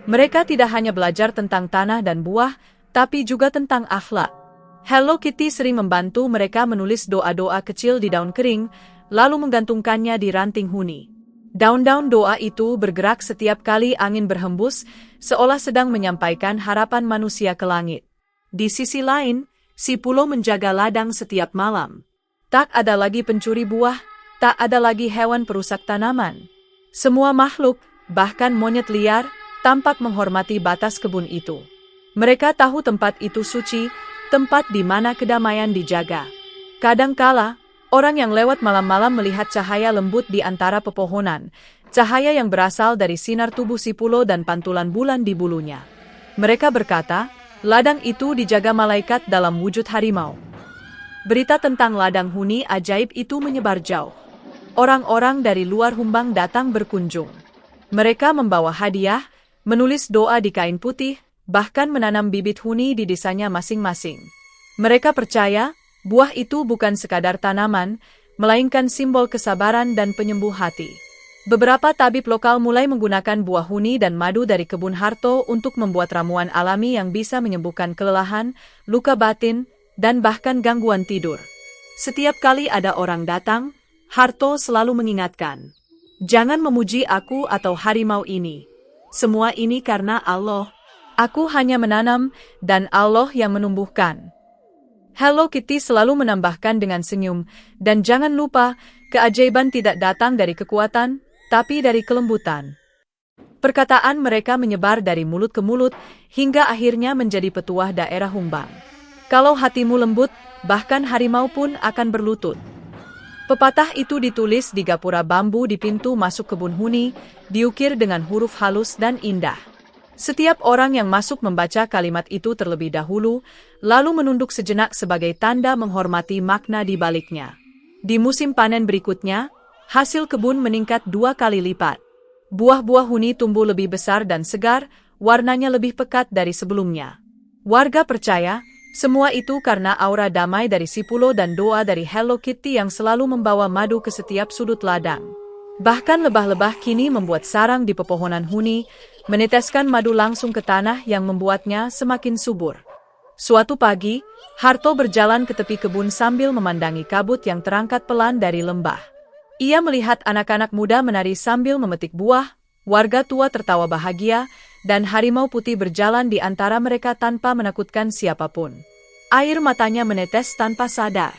Speaker 1: Mereka tidak hanya belajar tentang tanah dan buah, tapi juga tentang akhlak. Hello Kitty sering membantu mereka menulis doa-doa kecil di daun kering, lalu menggantungkannya di ranting huni. Daun-daun doa itu bergerak setiap kali angin berhembus, seolah sedang menyampaikan harapan manusia ke langit. Di sisi lain, si Pulo menjaga ladang setiap malam. Tak ada lagi pencuri buah, tak ada lagi hewan perusak tanaman. Semua makhluk, bahkan monyet liar, tampak menghormati batas kebun itu. Mereka tahu tempat itu suci, tempat di mana kedamaian dijaga. Kadangkala, orang yang lewat malam-malam melihat cahaya lembut di antara pepohonan, cahaya yang berasal dari sinar tubuh si Pulo dan pantulan bulan di bulunya. Mereka berkata, ladang itu dijaga malaikat dalam wujud harimau. Berita tentang ladang huni ajaib itu menyebar jauh. Orang-orang dari luar Humbang datang berkunjung. Mereka membawa hadiah, menulis doa di kain putih, bahkan menanam bibit huni di desanya masing-masing. Mereka percaya, buah itu bukan sekadar tanaman, melainkan simbol kesabaran dan penyembuh hati. Beberapa tabib lokal mulai menggunakan buah huni dan madu dari kebun Harto untuk membuat ramuan alami yang bisa menyembuhkan kelelahan, luka batin, dan bahkan gangguan tidur. Setiap kali ada orang datang, Harto selalu mengingatkan, "Jangan memuji aku atau harimau ini. Semua ini karena Allah. Aku hanya menanam, dan Allah yang menumbuhkan." Hello Kitty selalu menambahkan dengan senyum, dan jangan lupa, keajaiban tidak datang dari kekuatan, tapi dari kelembutan. Perkataan mereka menyebar dari mulut ke mulut, hingga akhirnya menjadi petuah daerah Humbang. Kalau hatimu lembut, bahkan harimau pun akan berlutut. Pepatah itu ditulis di gapura bambu di pintu masuk kebun huni, diukir dengan huruf halus dan indah. Setiap orang yang masuk membaca kalimat itu terlebih dahulu, lalu menunduk sejenak sebagai tanda menghormati makna di baliknya. Di musim panen berikutnya, hasil kebun meningkat 2 kali lipat. Buah-buah huni tumbuh lebih besar dan segar, warnanya lebih pekat dari sebelumnya. Warga percaya, semua itu karena aura damai dari Sipulo dan doa dari Hello Kitty yang selalu membawa madu ke setiap sudut ladang. Bahkan lebah-lebah kini membuat sarang di pepohonan huni, meneteskan madu langsung ke tanah yang membuatnya semakin subur. Suatu pagi, Harto berjalan ke tepi kebun sambil memandangi kabut yang terangkat pelan dari lembah. Ia melihat anak-anak muda menari sambil memetik buah, warga tua tertawa bahagia, dan harimau putih berjalan di antara mereka tanpa menakutkan siapapun. Air matanya menetes tanpa sadar.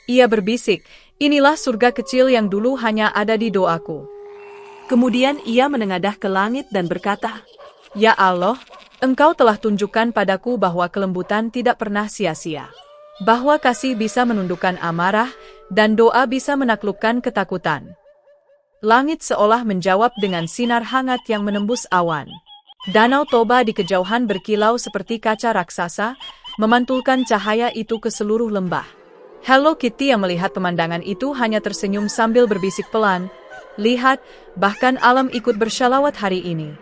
Speaker 1: Ia berbisik, "Inilah surga kecil yang dulu hanya ada di doaku." Kemudian ia menengadah ke langit dan berkata, "Ya Allah, Engkau telah tunjukkan padaku bahwa kelembutan tidak pernah sia-sia. Bahwa kasih bisa menundukkan amarah, dan doa bisa menaklukkan ketakutan." Langit seolah menjawab dengan sinar hangat yang menembus awan. Danau Toba di kejauhan berkilau seperti kaca raksasa, memantulkan cahaya itu ke seluruh lembah. Hello Kitty yang melihat pemandangan itu hanya tersenyum sambil berbisik pelan, "Lihat, bahkan alam ikut bersyalawat hari ini."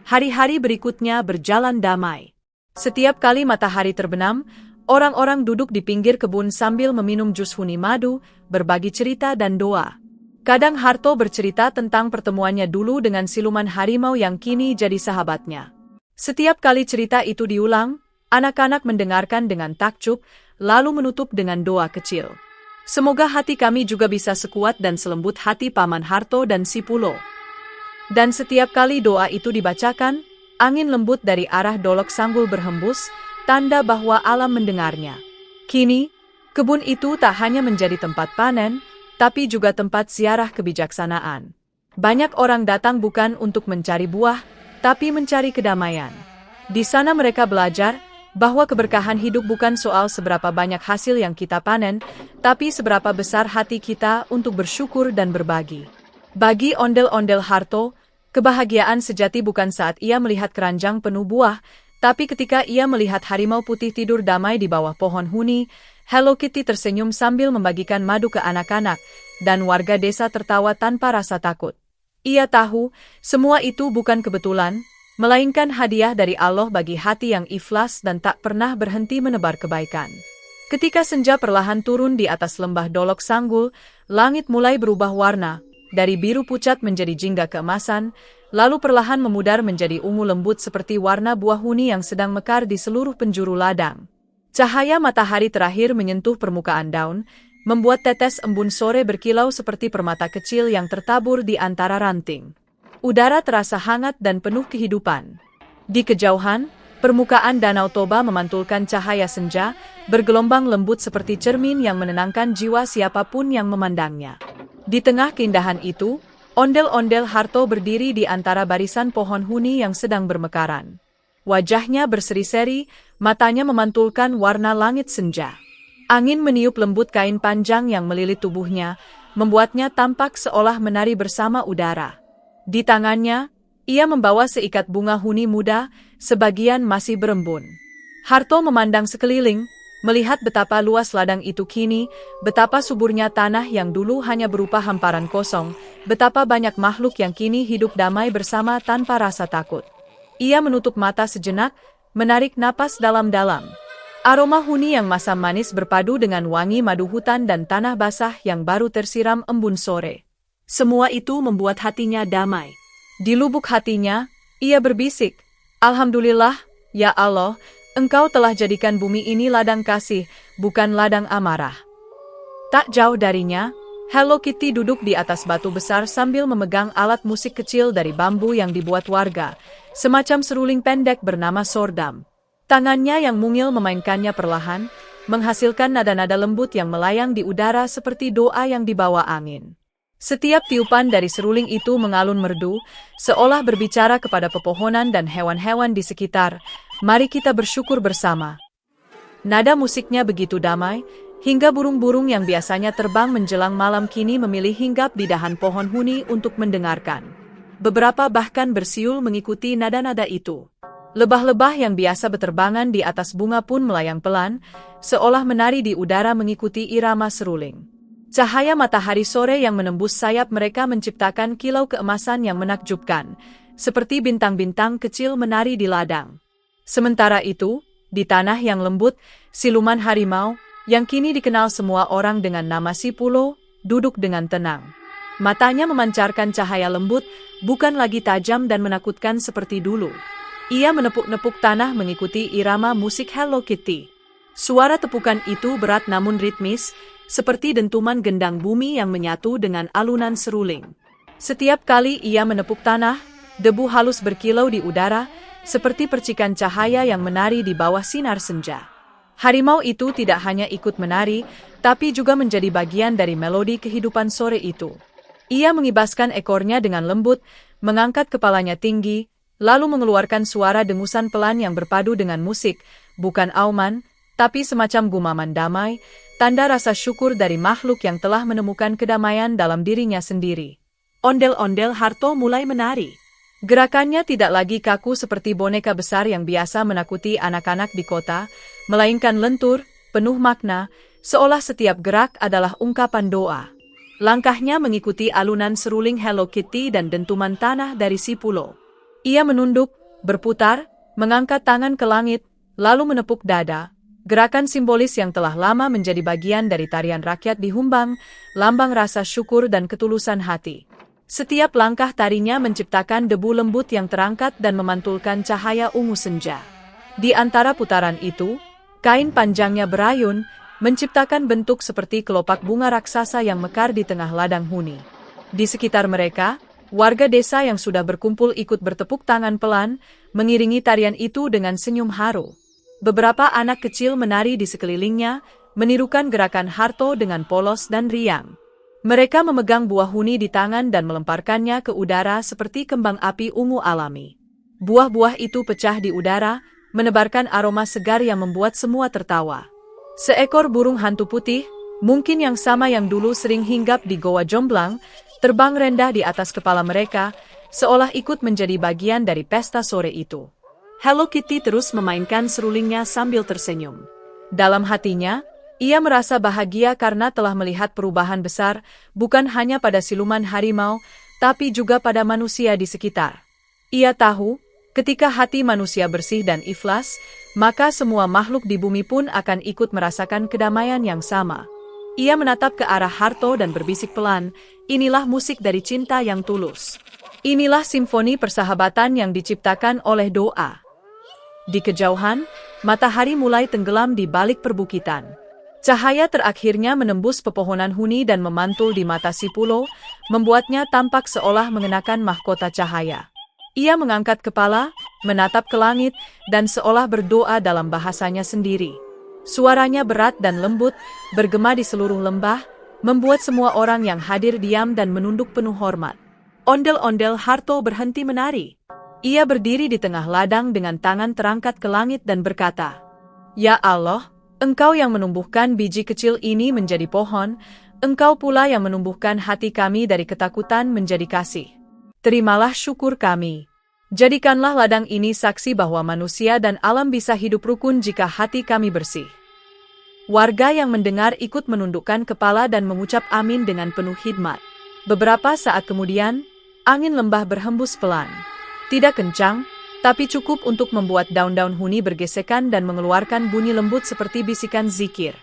Speaker 1: Hari-hari berikutnya berjalan damai. Setiap kali matahari terbenam, orang-orang duduk di pinggir kebun sambil meminum jus huni madu, berbagi cerita dan doa. Kadang Harto bercerita tentang pertemuannya dulu dengan siluman harimau yang kini jadi sahabatnya. Setiap kali cerita itu diulang, anak-anak mendengarkan dengan takjub, lalu menutup dengan doa kecil. "Semoga hati kami juga bisa sekuat dan selembut hati Paman Harto dan Sipulo." Dan setiap kali doa itu dibacakan, angin lembut dari arah Dolok Sanggul berhembus, tanda bahwa alam mendengarnya. Kini, kebun itu tak hanya menjadi tempat panen, tapi juga tempat ziarah kebijaksanaan. Banyak orang datang bukan untuk mencari buah, tapi mencari kedamaian. Di sana mereka belajar bahwa keberkahan hidup bukan soal seberapa banyak hasil yang kita panen, tapi seberapa besar hati kita untuk bersyukur dan berbagi. Bagi ondel-ondel Harto, kebahagiaan sejati bukan saat ia melihat keranjang penuh buah, tapi ketika ia melihat harimau putih tidur damai di bawah pohon huni. Hello Kitty tersenyum sambil membagikan madu ke anak-anak, dan warga desa tertawa tanpa rasa takut. Ia tahu, semua itu bukan kebetulan, melainkan hadiah dari Allah bagi hati yang ikhlas dan tak pernah berhenti menebar kebaikan. Ketika senja perlahan turun di atas lembah Dolok Sanggul, langit mulai berubah warna, dari biru pucat menjadi jingga keemasan, lalu perlahan memudar menjadi ungu lembut seperti warna buah huni yang sedang mekar di seluruh penjuru ladang. Cahaya matahari terakhir menyentuh permukaan daun, membuat tetes embun sore berkilau seperti permata kecil yang tertabur di antara ranting. Udara terasa hangat dan penuh kehidupan. Di kejauhan, permukaan Danau Toba memantulkan cahaya senja, bergelombang lembut seperti cermin yang menenangkan jiwa siapapun yang memandangnya. Di tengah keindahan itu, ondel-ondel Harto berdiri di antara barisan pohon huni yang sedang bermekaran. Wajahnya berseri-seri, matanya memantulkan warna langit senja. Angin meniup lembut kain panjang yang melilit tubuhnya, membuatnya tampak seolah menari bersama udara. Di tangannya, ia membawa seikat bunga huni muda, sebagian masih berembun. Harto memandang sekeliling, Melihat betapa luas ladang itu kini, betapa suburnya tanah yang dulu hanya berupa hamparan kosong, betapa banyak makhluk yang kini hidup damai bersama tanpa rasa takut. Ia menutup mata sejenak, menarik napas dalam-dalam. Aroma huni yang masam manis berpadu dengan wangi madu hutan dan tanah basah yang baru tersiram embun sore. Semua itu membuat hatinya damai. Di lubuk hatinya, ia berbisik, "Alhamdulillah, ya Allah, Engkau telah jadikan bumi ini ladang kasih, bukan ladang amarah." Tak jauh darinya, Hello Kitty duduk di atas batu besar sambil memegang alat musik kecil dari bambu yang dibuat warga, semacam seruling pendek bernama sordam. Tangannya yang mungil memainkannya perlahan, menghasilkan nada-nada lembut yang melayang di udara seperti doa yang dibawa angin. Setiap tiupan dari seruling itu mengalun merdu, seolah berbicara kepada pepohonan dan hewan-hewan di sekitar, "Mari kita bersyukur bersama." Nada musiknya begitu damai, hingga burung-burung yang biasanya terbang menjelang malam kini memilih hinggap di dahan pohon huni untuk mendengarkan. Beberapa bahkan bersiul mengikuti nada-nada itu. Lebah-lebah yang biasa beterbangan di atas bunga pun melayang pelan, seolah menari di udara mengikuti irama seruling. Cahaya matahari sore yang menembus sayap mereka menciptakan kilau keemasan yang menakjubkan, seperti bintang-bintang kecil menari di ladang. Sementara itu, di tanah yang lembut, siluman harimau, yang kini dikenal semua orang dengan nama Si Pulo, duduk dengan tenang. Matanya memancarkan cahaya lembut, bukan lagi tajam dan menakutkan seperti dulu. Ia menepuk-nepuk tanah mengikuti irama musik Hello Kitty. Suara tepukan itu berat namun ritmis, seperti dentuman gendang bumi yang menyatu dengan alunan seruling. Setiap kali ia menepuk tanah, debu halus berkilau di udara, seperti percikan cahaya yang menari di bawah sinar senja. Harimau itu tidak hanya ikut menari, tapi juga menjadi bagian dari melodi kehidupan sore itu. Ia mengibaskan ekornya dengan lembut, mengangkat kepalanya tinggi, lalu mengeluarkan suara dengusan pelan yang berpadu dengan musik, bukan auman, tapi semacam gumaman damai, tanda rasa syukur dari makhluk yang telah menemukan kedamaian dalam dirinya sendiri. Ondel-ondel Harto mulai menari. Gerakannya tidak lagi kaku seperti boneka besar yang biasa menakuti anak-anak di kota, melainkan lentur, penuh makna, seolah setiap gerak adalah ungkapan doa. Langkahnya mengikuti alunan seruling Hello Kitty dan dentuman tanah dari Si Pulo. Ia menunduk, berputar, mengangkat tangan ke langit, lalu menepuk dada. Gerakan simbolis yang telah lama menjadi bagian dari tarian rakyat di Humbang, lambang rasa syukur dan ketulusan hati. Setiap langkah tarinya menciptakan debu lembut yang terangkat dan memantulkan cahaya ungu senja. Di antara putaran itu, kain panjangnya berayun, menciptakan bentuk seperti kelopak bunga raksasa yang mekar di tengah ladang huni. Di sekitar mereka, warga desa yang sudah berkumpul ikut bertepuk tangan pelan, mengiringi tarian itu dengan senyum haru. Beberapa anak kecil menari di sekelilingnya, menirukan gerakan Harto dengan polos dan riang. Mereka memegang buah huni di tangan dan melemparkannya ke udara seperti kembang api ungu alami. Buah-buah itu pecah di udara, menebarkan aroma segar yang membuat semua tertawa. Seekor burung hantu putih, mungkin yang sama yang dulu sering hinggap di Goa Jomblang, terbang rendah di atas kepala mereka, seolah ikut menjadi bagian dari pesta sore itu. Hello Kitty terus memainkan serulingnya sambil tersenyum. Dalam hatinya, ia merasa bahagia karena telah melihat perubahan besar, bukan hanya pada siluman harimau, tapi juga pada manusia di sekitar. Ia tahu, ketika hati manusia bersih dan ikhlas, maka semua makhluk di bumi pun akan ikut merasakan kedamaian yang sama. Ia menatap ke arah Harto dan berbisik pelan, "Inilah musik dari cinta yang tulus. Inilah simfoni persahabatan yang diciptakan oleh doa." Di kejauhan, matahari mulai tenggelam di balik perbukitan. Cahaya terakhirnya menembus pepohonan huni dan memantul di mata Si Pulo, membuatnya tampak seolah mengenakan mahkota cahaya. Ia mengangkat kepala, menatap ke langit, dan seolah berdoa dalam bahasanya sendiri. Suaranya berat dan lembut, bergema di seluruh lembah, membuat semua orang yang hadir diam dan menunduk penuh hormat. Ondel-ondel Harto berhenti menari. Ia berdiri di tengah ladang dengan tangan terangkat ke langit dan berkata, "Ya Allah, Engkau yang menumbuhkan biji kecil ini menjadi pohon, Engkau pula yang menumbuhkan hati kami dari ketakutan menjadi kasih. Terimalah syukur kami. Jadikanlah ladang ini saksi bahwa manusia dan alam bisa hidup rukun jika hati kami bersih." Warga yang mendengar ikut menundukkan kepala dan mengucap amin dengan penuh hikmat. Beberapa saat kemudian, angin lembah berhembus pelan. Tidak kencang, tapi cukup untuk membuat daun-daun huni bergesekan dan mengeluarkan bunyi lembut seperti bisikan zikir.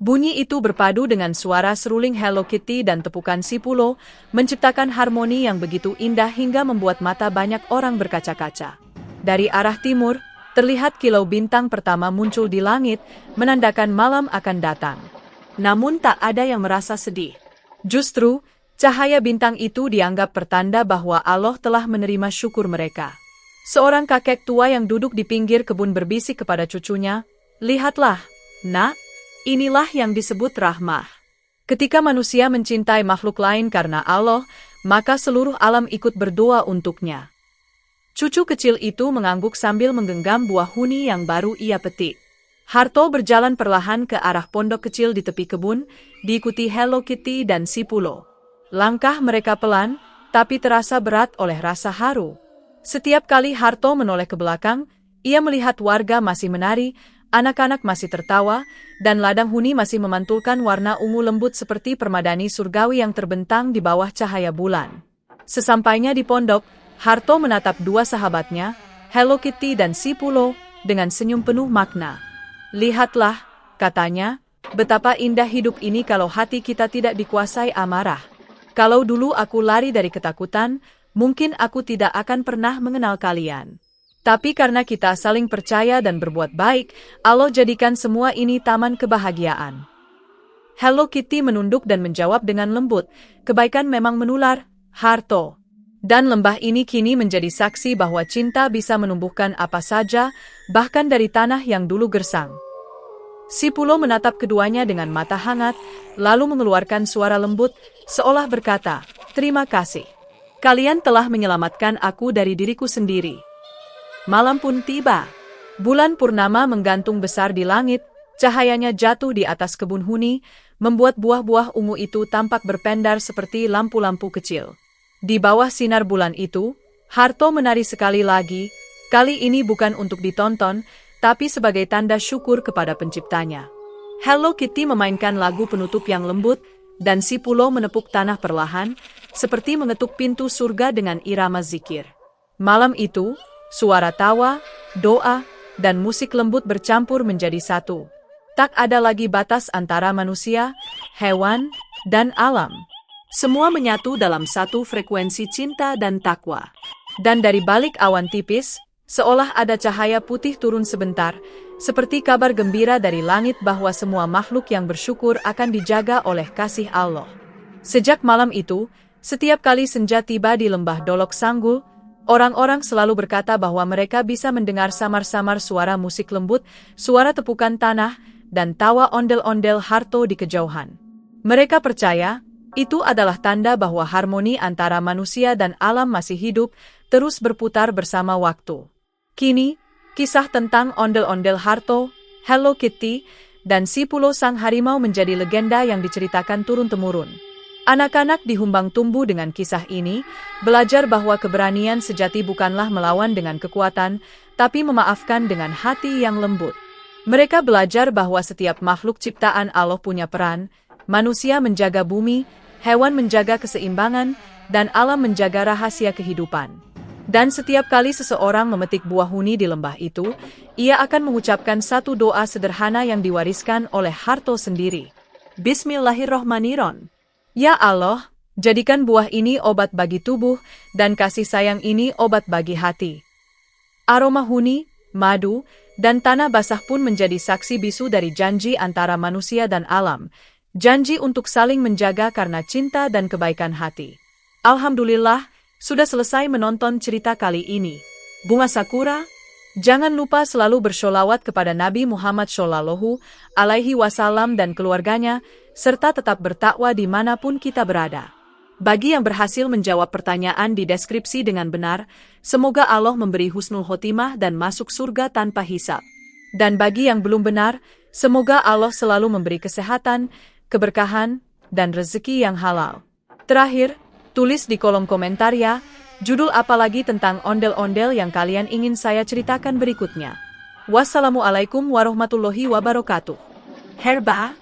Speaker 1: Bunyi itu berpadu dengan suara seruling Hello Kitty dan tepukan si Pulo, menciptakan harmoni yang begitu indah hingga membuat mata banyak orang berkaca-kaca. Dari arah timur, terlihat kilau bintang pertama muncul di langit, menandakan malam akan datang. Namun tak ada yang merasa sedih. Justru, cahaya bintang itu dianggap pertanda bahwa Allah telah menerima syukur mereka. Seorang kakek tua yang duduk di pinggir kebun berbisik kepada cucunya, "Lihatlah, nak, inilah yang disebut rahmah. Ketika manusia mencintai makhluk lain karena Allah, maka seluruh alam ikut berdoa untuknya." Cucu kecil itu mengangguk sambil menggenggam buah huni yang baru ia petik. Harto berjalan perlahan ke arah pondok kecil di tepi kebun, diikuti Hello Kitty dan si Pulo. Langkah mereka pelan, tapi terasa berat oleh rasa haru. Setiap kali Harto menoleh ke belakang, ia melihat warga masih menari, anak-anak masih tertawa, dan ladang huni masih memantulkan warna ungu lembut seperti permadani surgawi yang terbentang di bawah cahaya bulan. Sesampainya di pondok, Harto menatap dua sahabatnya, Hello Kitty dan si Pulo, dengan senyum penuh makna. "Lihatlah," katanya, "betapa indah hidup ini kalau hati kita tidak dikuasai amarah. Kalau dulu aku lari dari ketakutan, mungkin aku tidak akan pernah mengenal kalian. Tapi karena kita saling percaya dan berbuat baik, Allah jadikan semua ini taman kebahagiaan." Hello Kitty menunduk dan menjawab dengan lembut, "Kebaikan memang menular, Harto. Dan lembah ini kini menjadi saksi bahwa cinta bisa menumbuhkan apa saja, bahkan dari tanah yang dulu gersang." Si Pulo menatap keduanya dengan mata hangat, lalu mengeluarkan suara lembut, seolah berkata, "Terima kasih. Kalian telah menyelamatkan aku dari diriku sendiri." Malam pun tiba. Bulan purnama menggantung besar di langit, cahayanya jatuh di atas kebun huni, membuat buah-buah ungu itu tampak berpendar seperti lampu-lampu kecil. Di bawah sinar bulan itu, Harto menari sekali lagi, kali ini bukan untuk ditonton, tapi sebagai tanda syukur kepada penciptanya. Hello Kitty memainkan lagu penutup yang lembut, dan si Pulo menepuk tanah perlahan, seperti mengetuk pintu surga dengan irama zikir. Malam itu, suara tawa, doa, dan musik lembut bercampur menjadi satu. Tak ada lagi batas antara manusia, hewan, dan alam. Semua menyatu dalam satu frekuensi cinta dan takwa. Dan dari balik awan tipis, seolah ada cahaya putih turun sebentar, seperti kabar gembira dari langit bahwa semua makhluk yang bersyukur akan dijaga oleh kasih Allah. Sejak malam itu, setiap kali senja tiba di lembah Dolok Sanggul, orang-orang selalu berkata bahwa mereka bisa mendengar samar-samar suara musik lembut, suara tepukan tanah, dan tawa ondel-ondel Harto di kejauhan. Mereka percaya, itu adalah tanda bahwa harmoni antara manusia dan alam masih hidup, terus berputar bersama waktu. Kini, kisah tentang ondel-ondel Harto, Hello Kitty, dan si Pulo sang harimau menjadi legenda yang diceritakan turun-temurun. Anak-anak di Humbang tumbuh dengan kisah ini, belajar bahwa keberanian sejati bukanlah melawan dengan kekuatan, tapi memaafkan dengan hati yang lembut. Mereka belajar bahwa setiap makhluk ciptaan Allah punya peran, manusia menjaga bumi, hewan menjaga keseimbangan, dan alam menjaga rahasia kehidupan. Dan setiap kali seseorang memetik buah huni di lembah itu, ia akan mengucapkan satu doa sederhana yang diwariskan oleh Harto sendiri. Bismillahirrohmanirrohim. Ya Allah, jadikan buah ini obat bagi tubuh, dan kasih sayang ini obat bagi hati. Aroma huni, madu, dan tanah basah pun menjadi saksi bisu dari janji antara manusia dan alam. Janji untuk saling menjaga karena cinta dan kebaikan hati. Alhamdulillah, sudah selesai menonton cerita kali ini. Bunga Sakura, jangan lupa selalu bersholawat kepada Nabi Muhammad SAW dan keluarganya, serta tetap bertakwa dimanapun kita berada. Bagi yang berhasil menjawab pertanyaan di deskripsi dengan benar, semoga Allah memberi husnul khotimah dan masuk surga tanpa hisab. Dan bagi yang belum benar, semoga Allah selalu memberi kesehatan, keberkahan, dan rezeki yang halal. Terakhir, tulis di kolom komentar ya, judul apa lagi tentang ondel-ondel yang kalian ingin saya ceritakan berikutnya. Wassalamualaikum warahmatullahi wabarakatuh.
Speaker 2: herba,